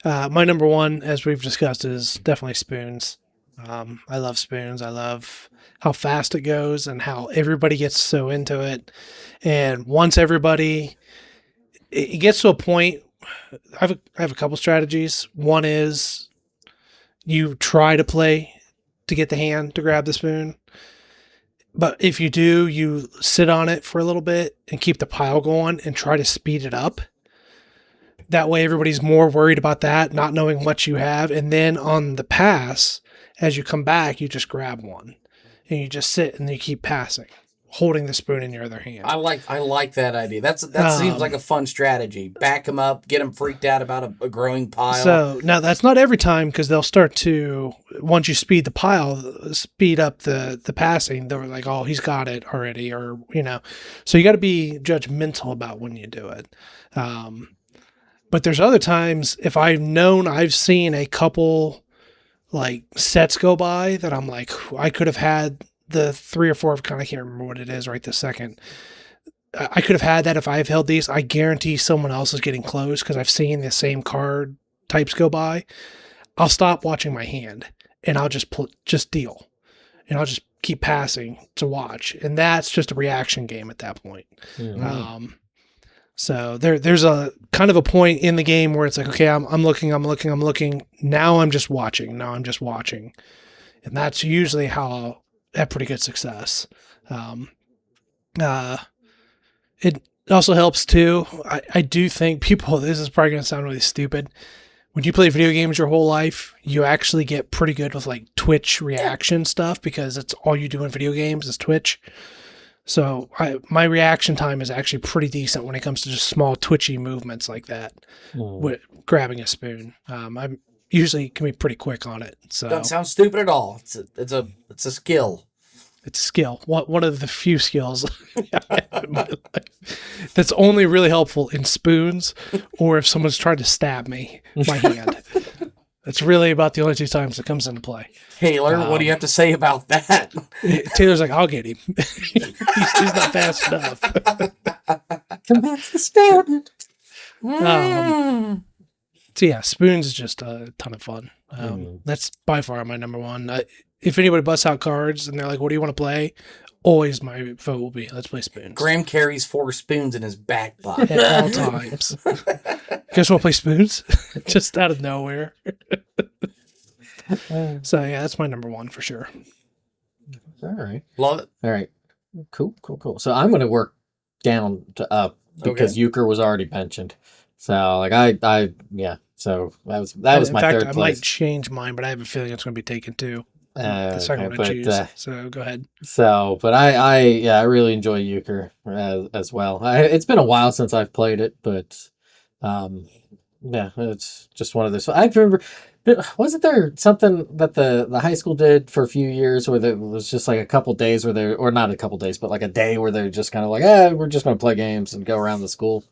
My number one, as we've discussed, is definitely spoons. I love spoons. I love how fast it goes and how everybody gets so into it. And once everybody, it gets to a point. I have a couple strategies. One is you try to play to get the hand to grab the spoon. But if you do, you sit on it for a little bit and keep the pile going and try to speed it up. That way everybody's more worried about that, not knowing what you have. And then on the pass, as you come back, you just grab one and you just sit and you keep passing, holding the spoon in your other hand. I like that idea. That seems like a fun strategy. Back them up, get them freaked out about a growing pile. So now that's not every time, because they'll start to, once you speed the pile, speed up the passing. They're like, oh, he's got it already, or So you got to be judgmental about when you do it. But there's other times, if I've seen a couple like sets go by that I'm like, I could have had the 3 or 4 of kind of, I can't remember what it is right this second. I could have had that if I've held these. I guarantee someone else is getting close because I've seen the same card types go by. I'll stop watching my hand and I'll just deal, and I'll just keep passing to watch. And that's just a reaction game at that point. Mm-hmm. So there's a kind of a point in the game where it's like, okay, I'm looking. Now I'm just watching. And that's usually how I'll have pretty good success. It also helps too. I do think people, this is probably going to sound really stupid. When you play video games your whole life, you actually get pretty good with like Twitch reaction stuff, because it's all you do in video games is Twitch. So my reaction time is actually pretty decent when it comes to just small twitchy movements like that, with grabbing a spoon. I'm usually can be pretty quick on it. So doesn't sound stupid at all. It's a skill. It's a skill. One of the few skills I have in my life that's only really helpful in spoons, or if someone's trying to stab me, my hand. That's really about the only 2 times it comes into play. Taylor, what do you have to say about that? Taylor's like, I'll get him. he's not fast enough. Come back to standard. So yeah, spoons is just a ton of fun. That's by far my number one. If anybody busts out cards and they're like, what do you want to play? Always my vote will be, let's play spoons. Graham carries 4 spoons in his back pocket. At all times. Guess we'll play spoons? Just out of nowhere. So yeah, that's my number one for sure. All right. Love it. All right. Cool. So I'm going to work down to up because euchre was already mentioned. So like so that was my third place. I might change mine, but I have a feeling it's going to be taken too. The second one I choose. So go ahead. So, but I really enjoy euchre as well. It's been a while since I've played it, but it's just one of those. I remember, wasn't there something that the high school did for a few years where there was just like a couple days where they're, or not a couple days, but like a day where they're just kind of like, we're just going to play games and go around the school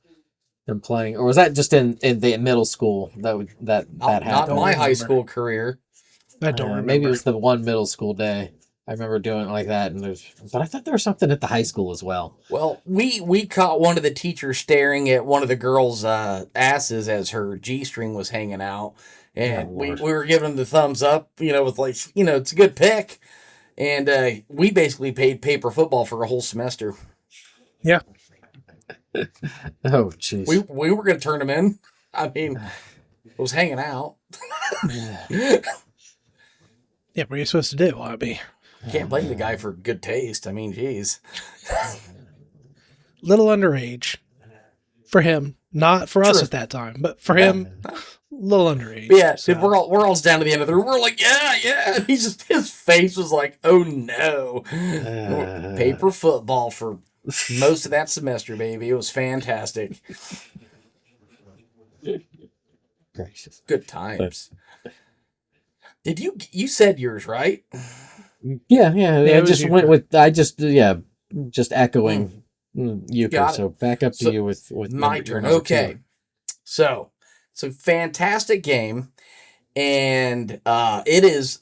and playing, or was that just in the middle school that happened? Not my high school career. I don't remember. Maybe it was the one middle school day. I remember doing it like that, but I thought there was something at the high school as well. Well, we caught one of the teachers staring at one of the girls' asses as her G-string was hanging out, and we were giving them the thumbs up, with like, it's a good pick, and we basically paid paper football for a whole semester. Yeah. Oh, jeez. We were going to turn them in. I mean, it was hanging out. Yeah, what are you supposed to do? Can't blame the guy for good taste. I mean, geez. Little underage for him, not for us at that time, but for him, little underage. But yeah, so. we're all down to the end of the room. We're like, yeah. And his face was like, oh no. Paper football for most of that semester, baby. It was fantastic. Gracious. Good times. Did you said yours, right? Yeah, it I was just you. went with just echoing euchre. Got it. So back up to So you with my your turn. number two. Okay. So it's a fantastic game, and it is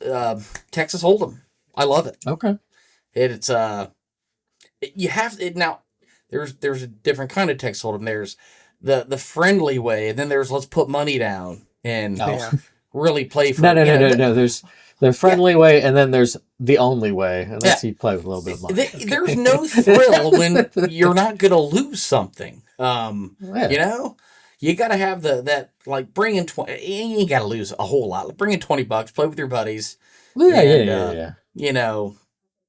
Texas Hold'em. I love it. Okay. It's you have it now. There's a different kind of Texas Hold'em. There's the friendly way, and then there's let's put money down and Oh. Yeah. really play No, for no. There's the friendly way, and then there's the only way, and Yeah. that's you play with a little bit of money. There's no thrill when you're not gonna lose something. Yeah. You know, you gotta have that like bring in 20. You ain't gotta lose a whole lot. Bring in $20, play with your buddies, Yeah, and yeah. you know,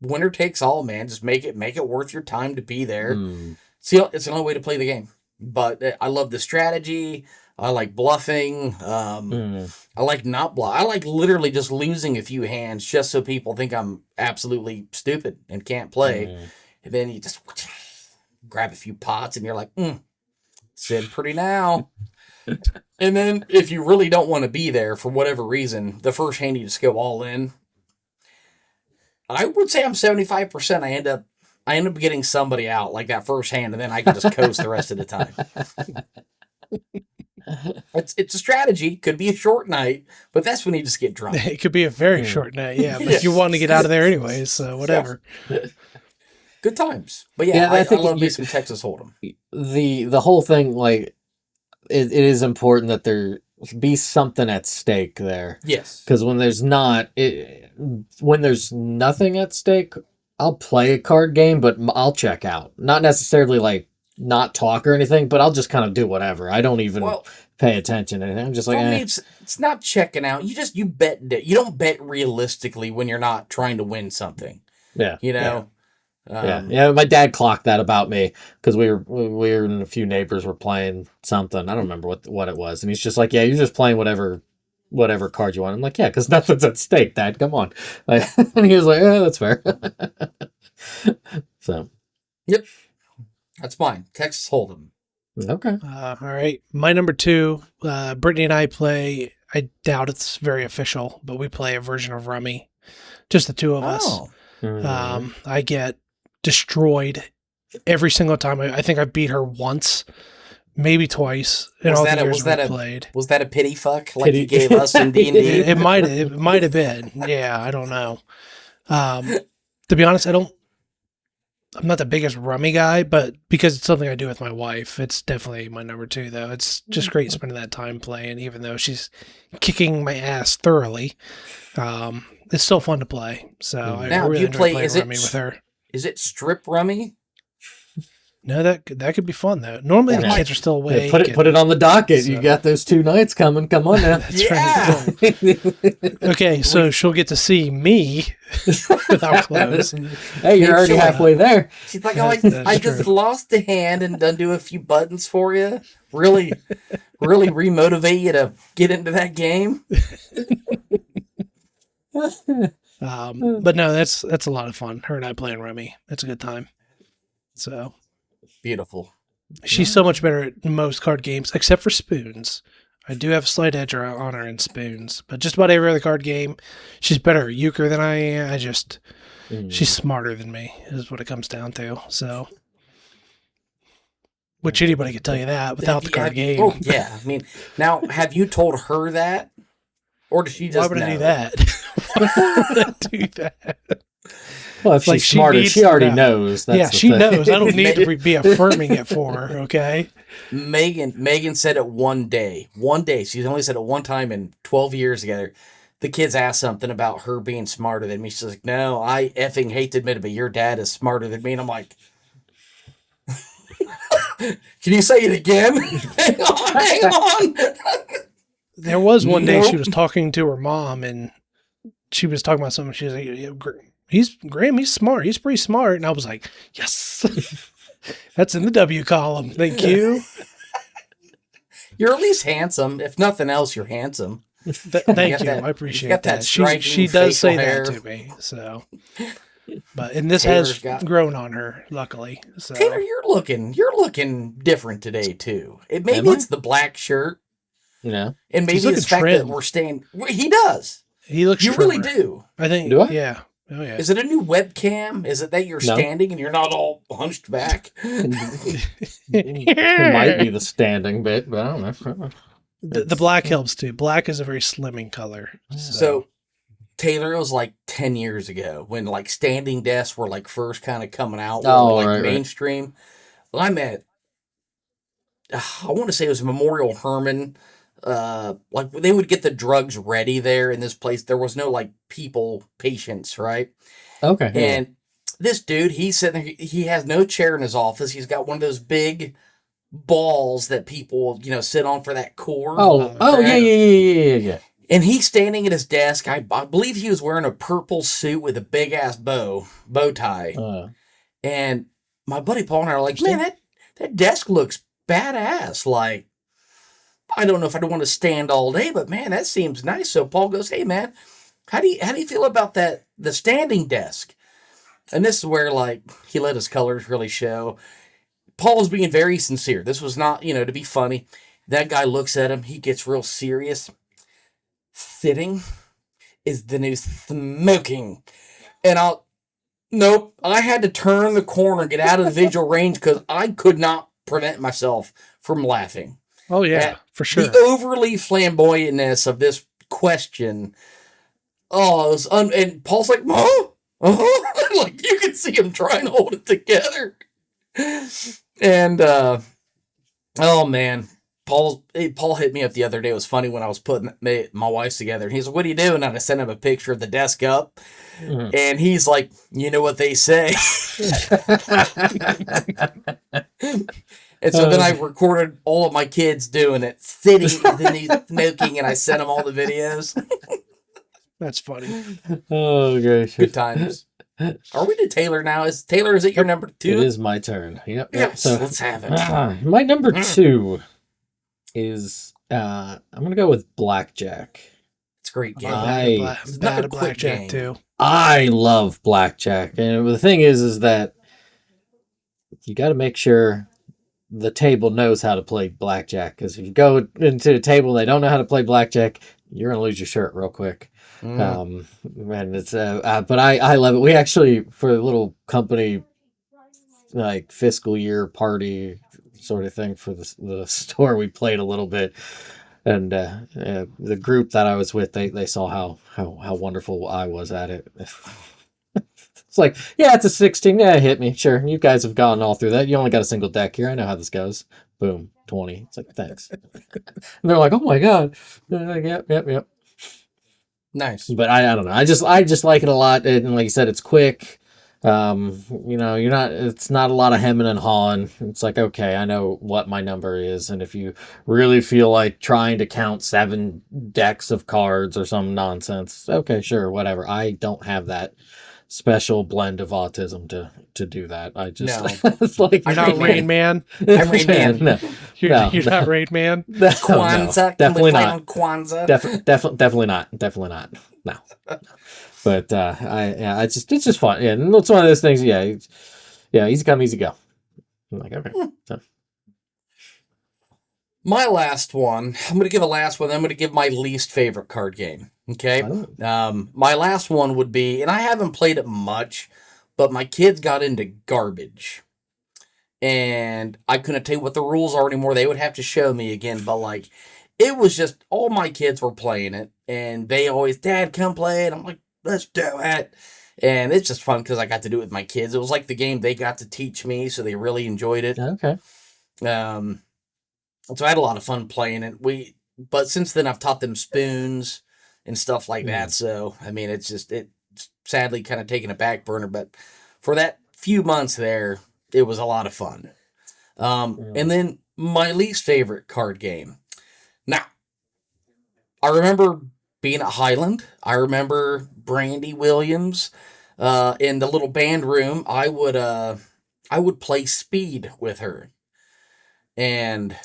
winner takes all, man. Just make it worth your time to be there. Mm. See, it's the only way to play the game. But I love the strategy. I like bluffing. I like not bluff. I like literally just losing a few hands just so people think I'm absolutely stupid and can't play. And then you just grab a few pots and you're like, sit pretty now. And then if you really don't want to be there for whatever reason, the first hand you just go all in. I would say I'm 75%. I end up getting somebody out like that first hand, and then I can just coast the rest of the time. It's a strategy. Could be a short night, but that's when you just get drunk. It could be a very short night, yeah. But you want to get out of there anyways, so whatever. Yeah. Good times. But yeah, I love me some Texas Hold'em. The whole thing, like, it is important that there be something at stake there. Yes. Because when there's when there's nothing at stake, I'll play a card game, but I'll check out. Not necessarily like not talk or anything, but I'll just kind of do whatever. I don't even pay attention to anything. I'm just like, for me, it's not checking out. You bet. You don't bet realistically when you're not trying to win something. Yeah. You know. Yeah. My dad clocked that about me because we were and a few neighbors were playing something. I don't remember what it was, and he's just like, "Yeah, you're just playing whatever card you want." I'm like, "Yeah, because nothing's at stake, Dad. Come on." Like, and he was like, "Yeah, that's fair." So. Yep. That's mine. Texas Hold'em. Okay. All right. My number two, Brittany and I play, I doubt it's very official, but we play a version of Rummy. Just the two of us. I get destroyed every single time. I think I beat her once, maybe twice in all the years we played. Was that a pity fuck like you gave us in D&D? It might have been. Yeah, I don't know. To be honest, I'm not the biggest Rummy guy, but because it's something I do with my wife, it's definitely my number two, though. It's just great spending that time playing, even though she's kicking my ass thoroughly. It's still fun to play. So I really enjoy playing Rummy with her. Is it strip Rummy? No, that could be fun, though. Normally the kids are still awake. Put it on the docket. So. You got those 2 nights coming. Come on now. That's right. Okay, so she'll get to see me without clothes. Hey, you're already halfway there. She's like, I just lost a hand and done do a few buttons for you. Really remotivate you to get into that game. But no, that's a lot of fun. Her and I playing Rummy. It's a good time. So beautiful. She's so much better at most card games, except for spoons. I do have a slight edge on her in spoons, but just about every other card game, she's better at euchre than I am. She's smarter than me, is what it comes down to. So, which anybody could tell you that without the card game. Oh yeah, I mean, now have you told her that, or does she just? Why would I do that? Why would I do that? Well, if she's smarter, she already knows. That's she knows. I don't need to be affirming it for her, okay? Megan said it one day. She's only said it one time in 12 years together. The kids asked something about her being smarter than me. She's like, no, I effing hate to admit it, but your dad is smarter than me. And I'm like, can you say it again? Hang on. There was one day she was talking to her mom, and she was talking about something. She was like, Graham, he's smart. He's pretty smart. And I was like, yes, that's in the W column. Thank you. You're at least handsome. If nothing else, you're handsome. Thank you. I appreciate that. She does say that to me. So, and this has grown on her, luckily. So. Taylor, you're looking different today too. Maybe it's the black shirt. Yeah. And maybe it's the fact that we're staying. He does. He looks You really trimmer. do. I think. Do I? Yeah. Oh yeah. Is it a new webcam? Is it that you're No. standing and you're not all hunched back? It might be the standing bit, but I don't know. The black helps too. Black is a very slimming color. So, Taylor, it was like 10 years ago when like standing desks were like first kind of coming out, Oh, like right. mainstream. Well, I'm at, I want to say it was Memorial Herman. Like they would get the drugs ready there in this place. There was no like patients, right? Okay. Yeah. And this dude, he's sitting there, he has no chair in his office. He's got one of those big balls that people, sit on for that core. Yeah. And he's standing at his desk. I believe he was wearing a purple suit with a big ass bow tie. And my buddy Paul and I are like, man, that desk looks badass. Like, I don't know if I don't want to stand all day, but man, that seems nice. So Paul goes, hey man, how do you feel about the standing desk? And this is where like he let his colors really show. Paul was being very sincere. This was not, to be funny. That guy looks at him, he gets real serious. Sitting is the new smoking. And nope, I had to turn the corner, get out of the visual range because I could not prevent myself from laughing. Oh yeah, for sure. The overly flamboyantness of this question. Oh, it was and Paul's like, like you can see him trying to hold it together. And oh man, Paul hit me up the other day. It was funny when I was putting my wife's together. And he's like, what are you doing? And I sent him a picture of the desk up. Mm-hmm. And he's like, you know what they say. And so then I recorded all of my kids doing it, sitting smoking, and I sent them all the videos. That's funny. Oh gosh. Good times. Are we to Taylor now? Is it your number 2? It is my turn. Yep. Yes, so let's have it. My number 2 is I'm gonna go with blackjack. It's a great game. Bad blackjack too. I love blackjack, and the thing is that you got to make sure the table knows how to play blackjack. Because if you go into a table and they don't know how to play blackjack, you're gonna lose your shirt real quick. And it's but I love it. We actually, for a little company like fiscal year party sort of thing for the store, we played a little bit, and the group that I was with, they saw how wonderful I was at it. It's like, yeah, it's a 16. Yeah, hit me. Sure. You guys have gone all through that. You only got a single deck here. I know how this goes. Boom. 20. It's like, thanks. And they're like, oh my God. They're like, yep. Nice. But I don't know. I just like it a lot. And like you said, it's quick. It's not a lot of hemming and hawing. It's like, okay, I know what my number is. And if you really feel like trying to count 7 decks of cards or some nonsense, okay, sure, whatever. I don't have that special blend of autism to do that. I just it's like, you're not Rain Man. I'm Rain Man. No, you're not Rain Man. No, Kwanzaa, definitely not. Kwanzaa. Definitely not. No. But it's just fun. Yeah, and it's one of those things. Yeah, easy come, easy go. I'm like, okay. So. My last one. I'm going to give a last one. I'm going to give my least favorite card game. Okay. My last one would be, and I haven't played it much, but my kids got into garbage. And I couldn't tell you what the rules are anymore. They would have to show me again. But like, it was just all my kids were playing it, and they always, Dad, come play it. I'm like, let's do it. And it's just fun because I got to do it with my kids. It was like the game they got to teach me, so they really enjoyed it. Okay. So I had a lot of fun playing it. But since then I've taught them spoons and stuff like that. So I mean, it's sadly kind of taken a back burner. But for that few months there, it was a lot of fun. And then my least favorite card game. Now, I remember being at Highland. I remember Brandy Williams in the little band room. I would play Speed with her. And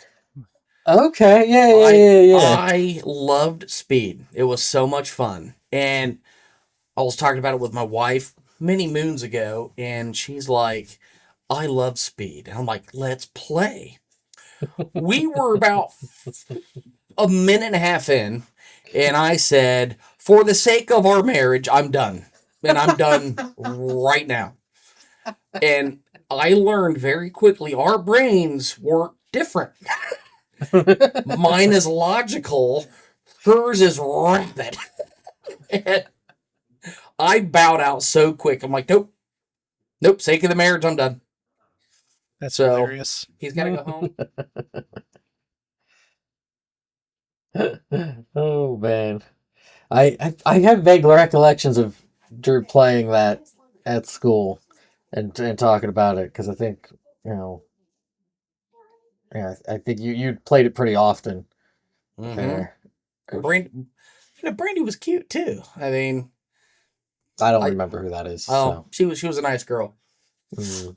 okay, yeah. I loved Speed. It was so much fun. And I was talking about it with my wife many moons ago, and she's like, I love Speed. And I'm like, let's play. We were about a minute and a half in, and I said, for the sake of our marriage, I'm done. And I'm done right now. And I learned very quickly our brains work different. Mine is logical, hers is rapid. And I bowed out so quick. I'm like, nope, sake of the marriage, I'm done. That's So, hilarious. He's got to go home. Oh man, I have vague recollections of Drew playing that at school and talking about it because I think yeah, I think you played it pretty often there. Brandy, Brandy was cute too. I mean, I don't remember who that is. So. she was a nice girl. Mm.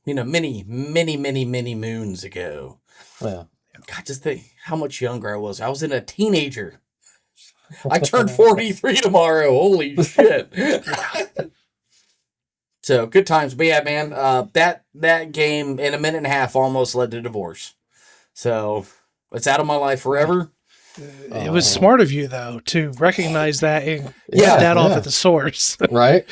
Many moons ago. Yeah. God, just think how much younger I was. I was a teenager. I turned 43 tomorrow. Holy shit. So good times. But yeah, man, that game in a minute and a half almost led to divorce. So it's out of my life forever. It was smart of you though to recognize that and get that off at the source. Right?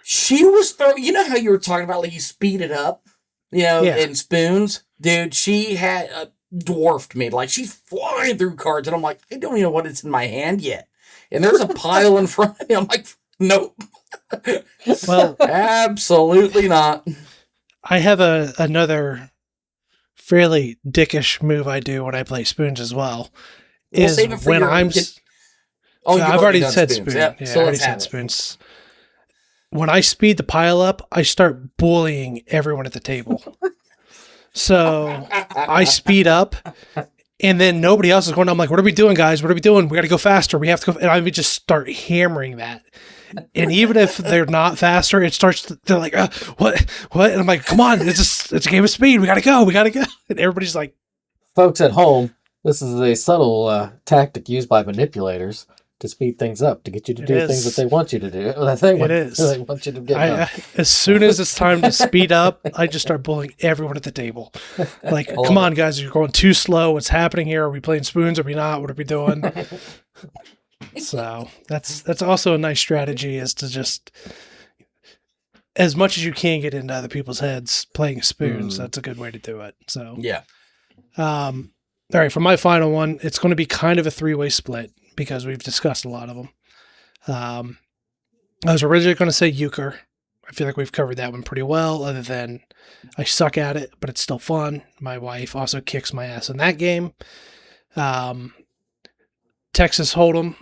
She was you know how you were talking about like you speed it up, in spoons? Dude, she had dwarfed me. Like she's flying through cards and I'm like, I don't even know what it's in my hand yet. And there's a pile in front of me. I'm like, nope. Well, absolutely not. I have another fairly dickish move I do when I play spoons as well. We'll is save it for when your- I'm I've already said spoons. Yeah, Yeah, so I already let's have said it. spoons. When I speed the pile up, I start bullying everyone at the table. So I speed up, and then nobody else is going. I'm like, "What are we doing, guys? What are we doing? We got to go faster. We have to go." And I would just start hammering that. And even if they're not faster, it starts. They're like, "What? What?" And I'm like, "Come on! It's a game of speed. We got to go. We got to go." And everybody's like, Folks at home, this is a subtle tactic used by manipulators to speed things up, to get you to do things that they want you to do. They want you to get done. As soon as it's time to speed up, I just start bullying everyone at the table. Like, come on, guys, you're going too slow. What's happening here? Are we playing spoons? Are we not? What are we doing? So that's also a nice strategy, is to just, as much as you can get into other people's heads playing spoons. That's a good way to do it. So yeah. All right, for my final one, it's going to be kind of a three-way split because we've discussed a lot of them. I was originally going to say euchre. I feel like we've covered that one pretty well, other than I suck at it, but it's still fun. My wife also kicks my ass in that game. Texas Hold'em,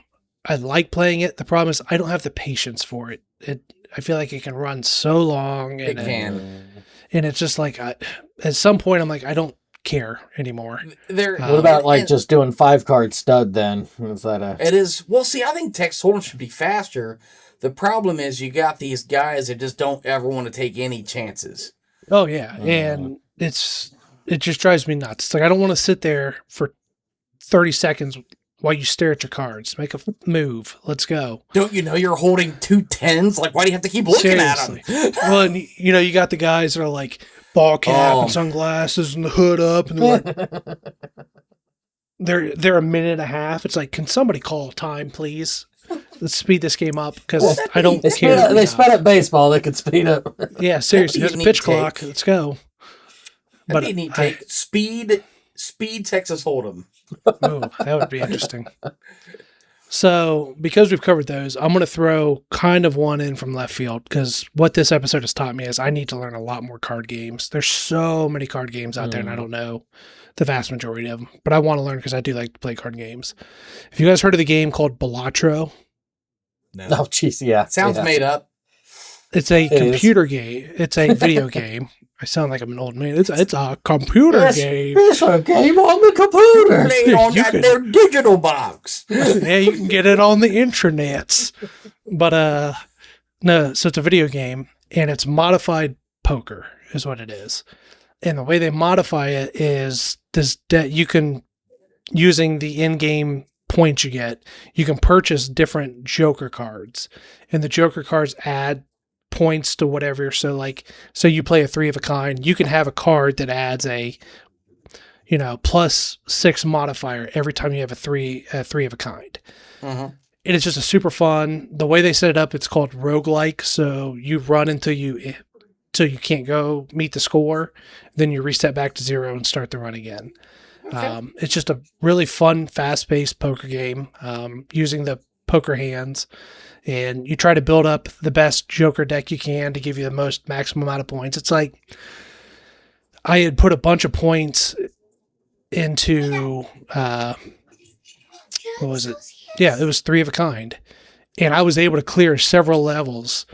I like playing it. The problem is I don't have the patience for it. I feel like it can run so long. And It can. And it's just like, at some point, I'm like, I don't care anymore. What about just doing 5-card stud then? Is that It is. Well, see, I think Texas Hold'em should be faster. The problem is you got these guys that just don't ever want to take any chances. Oh yeah, and it just drives me nuts. It's like I don't want to sit there for 30 seconds while you stare at your cards. Make a move. Let's go. Don't you know you're holding 2 10s? Like, why do you have to keep looking Seriously. at them? Well, and, you got the guys that are like ball cap and sunglasses and the hood up, and they're like, they're a minute and a half. It's like, can somebody call time, please? Let's speed this game up because I don't care. They sped up baseball. They could speed up. Yeah, seriously. There's a pitch clock. Let's go. That'd be a neat take. Speed Texas Hold'em. Oh, that would be interesting. So, because we've covered those, I'm going to throw kind of one in from left field, because what this episode has taught me is I need to learn a lot more card games. There's so many card games out there, and I don't know the vast majority of them, but I want to learn because I do like to play card games. Have you guys heard of the game called Balatro? No. Oh, jeez, yeah. Sounds made up. It's a computer game. It's a video game. I sound like I'm an old man. It's a computer game. It's a game on the computer. Played on their digital box. Yeah, you can get it on the intranets. But no, so it's a video game, and it's modified poker is what it is. And the way they modify it is that you can, using the in-game points you get, you can purchase different Joker cards, and the Joker cards add points to whatever. So you play a 3 of a kind, you can have a card that adds a +6 modifier every time you have a three of a kind. And it's just a super fun. The way they set it up, it's called roguelike. So you run until you can't go meet the score. Then you reset back to 0 and start the run again. Okay. It's just a really fun, fast-paced poker game using the poker hands. And you try to build up the best Joker deck you can to give you the most maximum amount of points. It's like I had put a bunch of points into, what was it? Yeah, it was 3 of a kind. And I was able to clear several levels,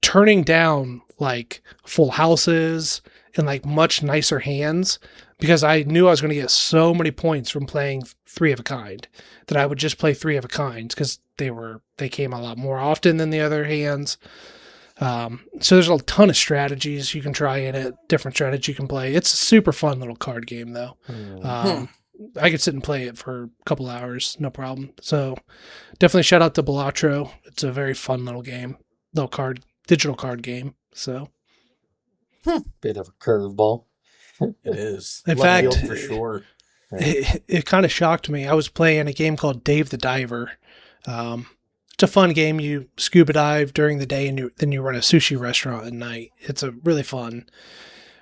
turning down like full houses and like much nicer hands because I knew I was going to get so many points from playing 3 of a kind that I would just play 3 of a kinds because they came a lot more often than the other hands. So there's a ton of strategies you can try in it, different strategies you can play. It's a super fun little card game though. I could sit and play it for a couple hours, no problem. So definitely shout out to Balatro. It's a very fun little game, digital card game. So Bit of a curveball. It is. In Left fact, field for sure. it kind of shocked me. I was playing a game called Dave the Diver. It's a fun game. You scuba dive during the day and then you run a sushi restaurant at night. It's a really fun.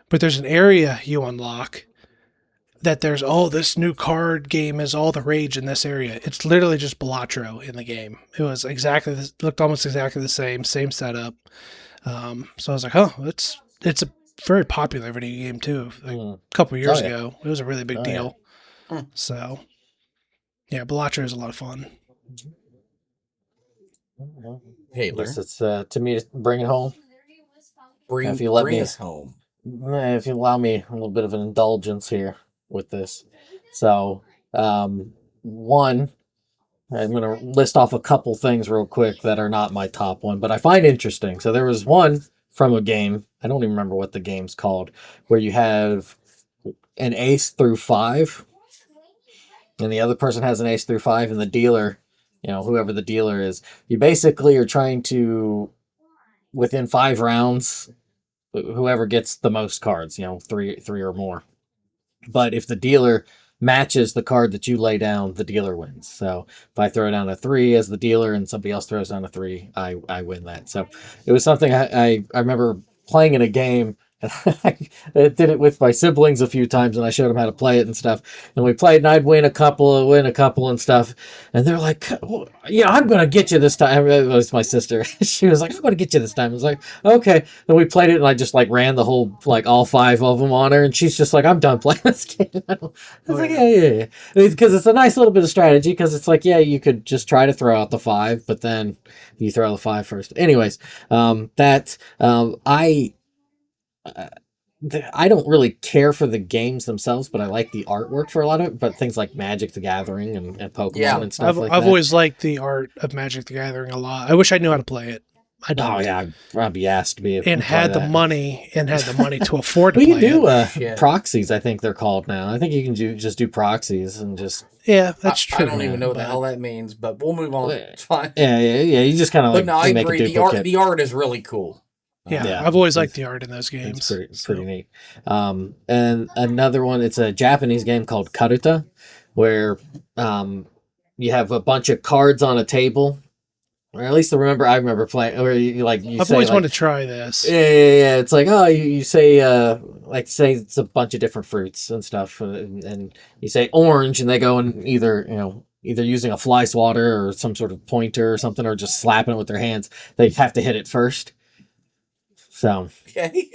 But there's an area you unlock that there's, this new card game is all the rage in this area. It's literally just Balatro in the game. It was looked almost exactly the same setup. So I was like, it's a very popular video game too. Like a couple of years ago, it was a really big deal. Yeah. So yeah, Balatro is a lot of fun. Hey, Guess it's to me to bring it home. bring me- us home. If you allow me a little bit of an indulgence here with this. So, one, I'm going to list off a couple things real quick that are not my top one, but I find interesting. So there was one from a game, I don't even remember what the game's called, where you have an ace through 5, and the other person has an ace through 5, and the dealer, whoever the dealer is, you basically are trying to, within 5 rounds, whoever gets the most cards, three or more. But if the dealer matches the card that you lay down, the dealer wins. So if I throw down a 3 as the dealer and somebody else throws down a 3, I win that. So it was something I remember playing in a game. I did it with my siblings a few times, and I showed them how to play it and stuff. And we played, and I'd win a couple and stuff. And they're like, well, "Yeah, I'm gonna get you this time." It was my sister. She was like, "I'm gonna get you this time." I was like, "Okay." And we played it, and I just like ran the whole all 5 of them on her, and she's just like, "I'm done playing this game." I was like, "Yeah." Because it's a nice little bit of strategy. Because it's like, yeah, you could just try to throw out the 5, but then you throw the 5 first. Anyways, I don't really care for the games themselves, but I like the artwork for a lot of it. But things like Magic the Gathering and Pokemon and stuff I've always liked the art of Magic the Gathering a lot. I wish I knew how to play it. I don't. Oh yeah, I'd be asked to be able to had play the that. money to afford to Well, you play do it. proxies. I think they're called now. I think you can just do proxies and just. Yeah, that's true. I don't even know what the hell that means, but we'll move on. It's fine. Yeah. You just kind of But no, I make agree. The art is really cool. Yeah, I've always liked the art in those games. It's pretty neat. And another one, it's a Japanese game called Karuta, where you have a bunch of cards on a table. Or at least I remember playing. Where I've always wanted to try this. Yeah. It's like, you say say it's a bunch of different fruits and stuff, and you say orange, and they go and either using a fly swatter or some sort of pointer or something, or just slapping it with their hands. They have to hit it first. So Okay.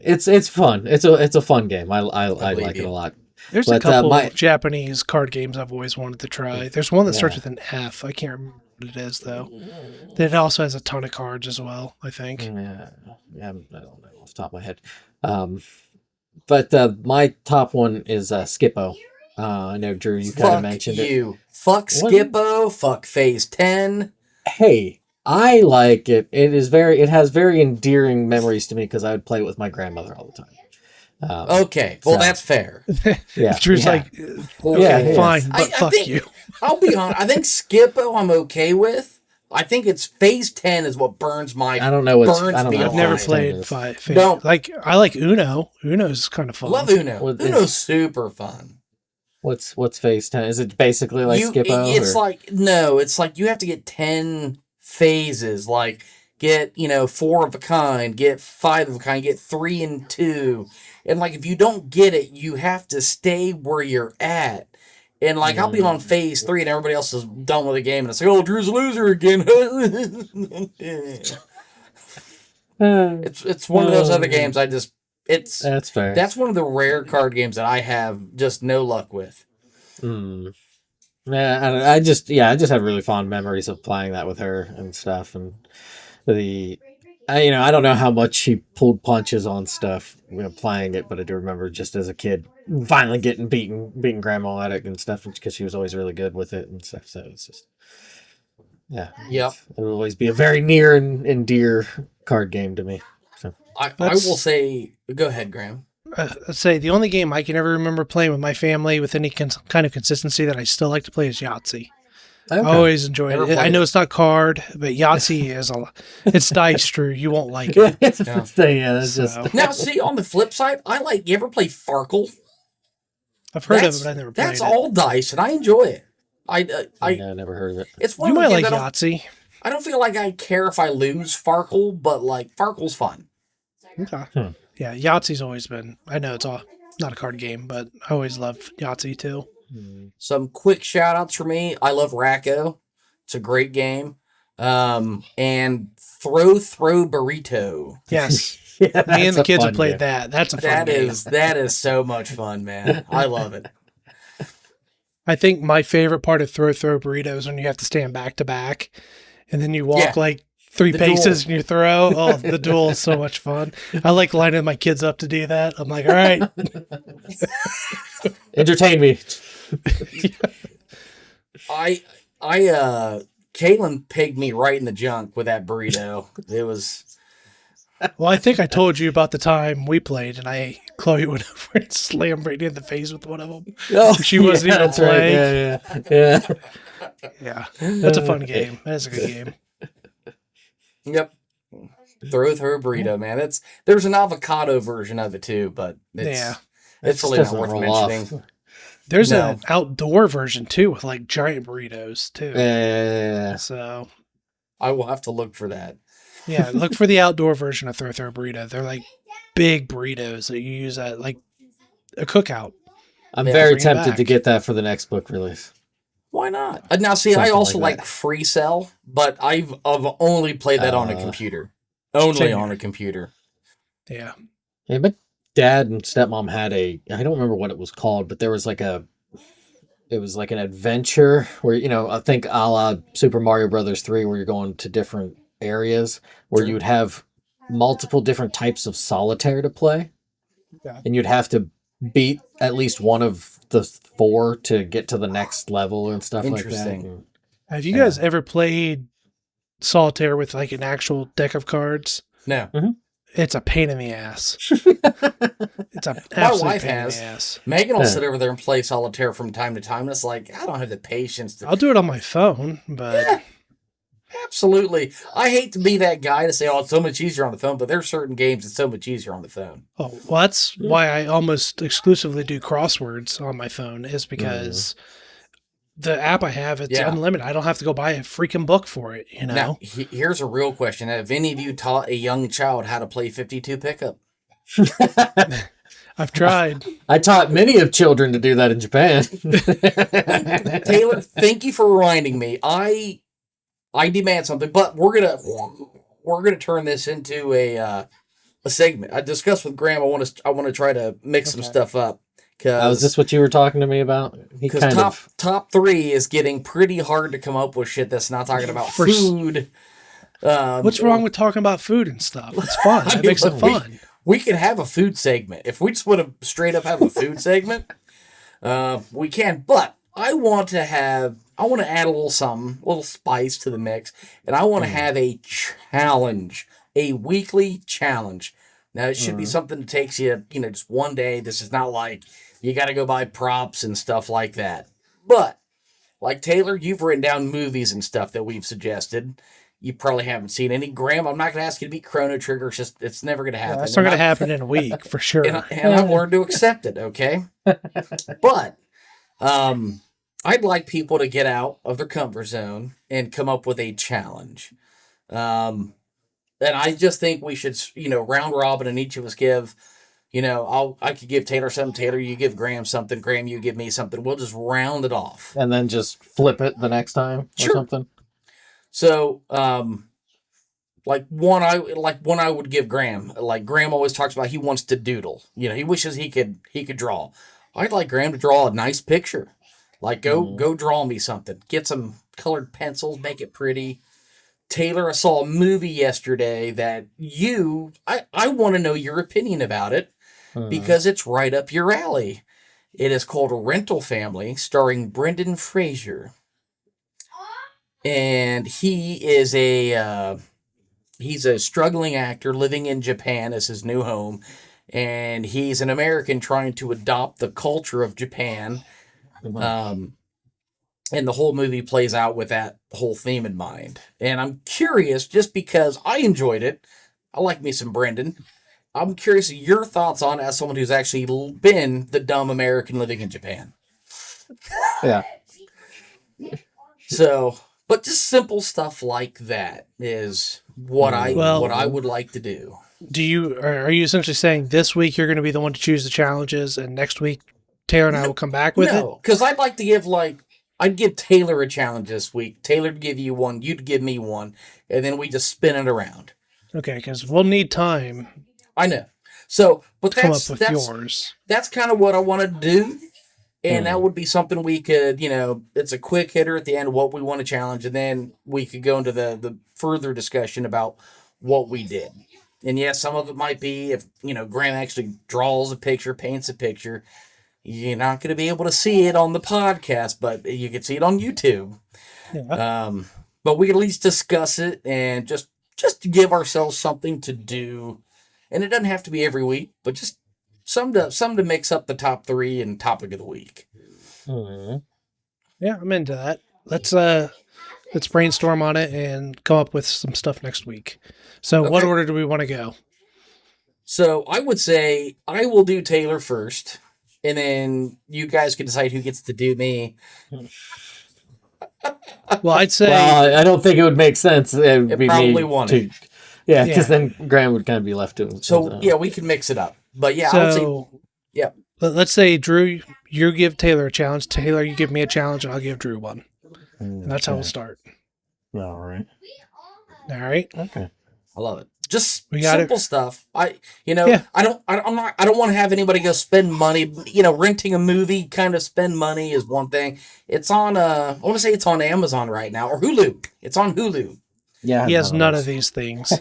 it's fun. It's a fun game. I like it a lot. There's a couple of Japanese card games I've always wanted to try. There's one that starts with an F. I can't remember what it is though. That also has a ton of cards as well, I think. Yeah, I don't know off the top of my head. But my top one is Skippo. I know Drew, you kind of mentioned it. Fuck Skippo. Fuck Phase 10. Hey. I like it. It has very endearing memories to me because I would play it with my grandmother all the time. Okay, well that's fair. Yeah, Drew's like, okay, fine, but fuck you. I'll be honest. I think Skippo I'm okay with. I think it's Phase 10 is what burns my. I don't know what's. I've never played Phase. No, I like Uno. Uno's kind of fun. Love Uno. Uno's super fun. What's phase 10? Is it basically like Skippo? It's or? like, no, it's like you have to get 10 phases. Like, get, 4 of a kind, get 5 of a kind, get 3 and 2. And, like, if you don't get it, you have to stay where you're at. And, like, I'll be on phase 3 and everybody else is done with the game. And it's like, oh, Drew's a loser again. It's one of those other games That's fair. That's one of the rare card games that I have just no luck with. Yeah, I just have really fond memories of playing that with her and stuff, and I don't know how much she pulled punches on stuff, playing it, but I do remember just as a kid finally getting beating grandma at it and stuff, because she was always really good with it and stuff. So it's just, yeah, Yep. It'll always be a very near and dear card game to me. So I will say, go ahead, Graham. I'd say the only game I can ever remember playing with my family with any kind of consistency that I still like to play is Yahtzee. okay. I always enjoy Never it. played I know it's not card, but Yahtzee is it's dice, Drew. You won't like it. That's So, just Now, see, on the flip side, you ever play Farkle? I've heard of it, but I never played That's it. all dice, and I enjoy it. I never heard of it. It's one You of the might like games Yahtzee. I don't feel like I care if I lose Farkle, but like Farkle's fun. Okay. Yeah, Yahtzee's always been. I know it's not a card game, but I always loved Yahtzee too. Some quick shout outs for me. I love Racco. It's a great game. And Throw Burrito. Yes. Yeah, Me and that's the a kids fun have played game. that. That's a fun game. That is so much fun, man. I love it. I think my favorite part of Throw Burrito is when you have to stand back to back and then you walk Yeah. like 3 The paces duel. and you throw. Oh, the duel is so much fun. I like lining my kids up to do that. I'm like, all right. Entertain me. Kaylin pegged me right in the junk with that burrito. It was. Well, I think I told you about the time we played and Chloe went over and slammed Brittany in the face with one of them. Oh, She wasn't even that's right. playing. Yeah. Yeah. That's a fun game. That is a good game. Yep. Throw burrito, man. There's an avocado version of it too, but it's really not worth mentioning. There's No. an outdoor version too with like giant burritos too. Yeah. So I will have to look for that. yeah, look for the outdoor version of Throw Burrito. They're like big burritos that you use at like a cookout. I'm Yeah, very bring it tempted back. to get that for the next book release. Why not? Now, see, I Something also like like Free Cell, but I've only played that on a computer. Only Same on here. a computer. Yeah. Yeah, but dad and stepmom had I don't remember what it was called, but there was it was like an adventure where, I think a la Super Mario Brothers 3, where you're going to different areas where Sure. you would have multiple different types of solitaire to play. Yeah. And you'd have to beat at least one of the 4 to get to the next level and stuff like that. Interesting. And Have you guys ever played solitaire with like an actual deck of cards? No. It's a pain in the ass. It's a absolute wife pain has. in the ass. Megan will Yeah. sit over there and play solitaire from time to time. And it's like, I don't have the patience to. I'll do it on my phone, but Yeah. Absolutely. I hate to be that guy to say, oh, it's so much easier on the phone, but there's certain games that's so much easier on the phone. oh, well, that's why I almost exclusively do crosswords on my phone is because the app I have, it's Yeah. unlimited. I don't have to go buy a freaking book for it, you know? Now, here's a real question. Have any of you taught a young child how to play 52 pickup? I've tried. I taught many of children to do that in Japan. Taylor, thank you for reminding me. I demand something, but we're gonna turn this into a segment. I discussed with Graham. I want to try to mix some stuff up Is this what you were talking to me about? because top 3 is getting pretty hard to come up with shit that's not talking about For food. What's wrong with talking about food and stuff? It's fun. It makes it fun. We could have a food segment if we just want to straight up have a food segment. We can, but I want to add a little something, a little spice to the mix, and I want to have a challenge, a weekly challenge. Now, it should be something that takes you, just one day. This is not like you got to go buy props and stuff like that. But, like Taylor, you've written down movies and stuff that we've suggested. You probably haven't seen any. Graham, I'm not going to ask you to beat Chrono Trigger. It's never going to happen. That's not going to happen in a week for sure. And I've learned to accept it, okay? But I'd like people to get out of their comfort zone and come up with a challenge. And I just think we should, round robin and each of us give, I could give Taylor something, Taylor, you give Graham something, Graham, you give me something. We'll just round it off. And then just flip it the next time or something. So, one I would give Graham. Like Graham always talks about, he wants to doodle. He wishes he could draw. I'd like Graham to draw a nice picture. Like go draw me something. Get some colored pencils, make it pretty. Taylor, I saw a movie yesterday that I want to know your opinion about it because it's right up your alley. It is called Rental Family, starring Brendan Fraser. And he is he's a struggling actor living in Japan as his new home. And he's an American trying to adopt the culture of Japan. And the whole movie plays out with that whole theme in mind. And I'm curious, just because I enjoyed it, I like me some Brendan. I'm curious your thoughts on it as someone who's actually been the dumb American living in Japan. Yeah. So, but just simple stuff like that is what I would like to do. Are you essentially saying this week you're going to be the one to choose the challenges, and next week Taylor and I will come back with it? No, because I'd like to give I'd give Taylor a challenge this week. Taylor would give you one, you'd give me one, and then we just spin it around. Okay, because we'll need time. I know. So, but come up with yours. That's kind of what I want to do. And that would be something we could, it's a quick hitter at the end of what we want to challenge. And then we could go into the further discussion about what we did. And yes, some of it might be if, Graham actually draws a picture, paints a picture. You're not going to be able to see it on the podcast, but you can see it on YouTube. Yeah. But we can at least discuss it and just to give ourselves something to do. And it doesn't have to be every week, but just some to mix up the top 3 and topic of the week. Mm-hmm. Yeah, I'm into that. Let's brainstorm on it and come up with some stuff next week. So what order do we want to go? So I would say I will do Taylor first. And then you guys can decide who gets to do me. Well, I'd say... Well, I don't think it would make sense. It would be probably won't. Yeah, because then Graham would kind of be left to himself. So, yeah, we can mix it up. But, yeah, I would say... Yeah. Let's say, Drew, you give Taylor a challenge. Taylor, you give me a challenge, and I'll give Drew one. And that's how we'll start. All right. All right? Okay. I love it. Just simple stuff. I don't want to have anybody go spend money. Renting a movie, kind of spend money is one thing. It's on I want to say it's on Amazon right now, or Hulu. It's on Hulu. Yeah, he has none of these things.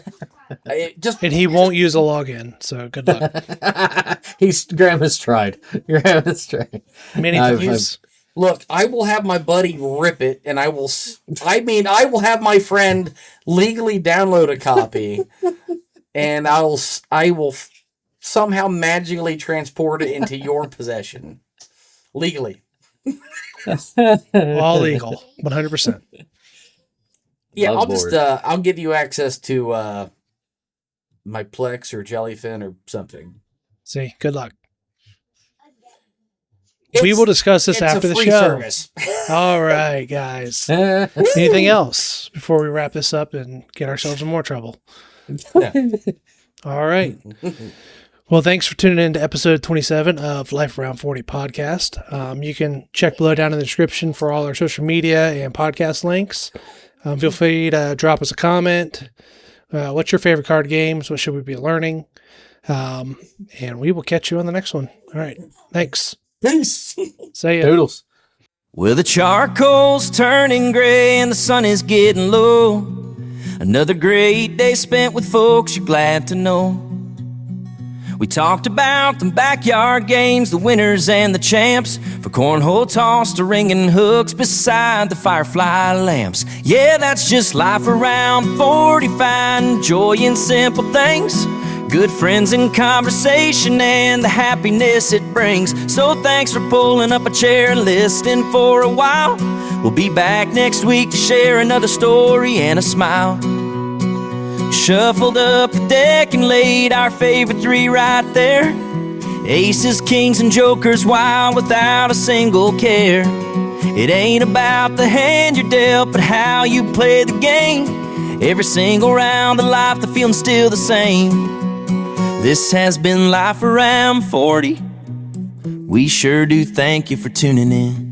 And he won't use a login, so good luck. Graham has tried. Many thanks. Look, I will have my buddy rip it, and I will have my friend legally download a copy, and I will somehow magically transport it into your possession. Legally. All legal. 100%. Yeah, I'll give you access to my Plex or Jellyfin or something. See, good luck. We will discuss this after the show. Service. All right, guys. Anything else before we wrap this up and get ourselves in more trouble? Yeah. All right. Well, thanks for tuning in to episode 27 of Life Around 40 podcast. You can check below down in the description for all our social media and podcast links. Feel free to drop us a comment. What's your favorite card games? What should we be learning? And we will catch you on the next one. All right. Thanks. Peace. See ya. Toodles. Well, the charcoal's turning gray and the sun is getting low. Another great day spent with folks you're glad to know. We talked about the backyard games, the winners and the champs, for cornhole toss to ringing hooks beside the firefly lamps. Yeah, that's just life around 40, finding joy in simple things. Good friends and conversation and the happiness it brings. So thanks for pulling up a chair and listening for a while. We'll be back next week to share another story and a smile. Shuffled up the deck and laid our favorite 3 right there. Aces, kings, and jokers wild without a single care. It ain't about the hand you're dealt, but how you play the game. Every single round of life, the feeling's still the same. This has been Life Around 40. We sure do thank you for tuning in.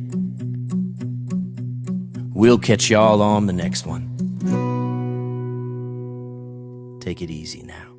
We'll catch y'all on the next one. Take it easy now.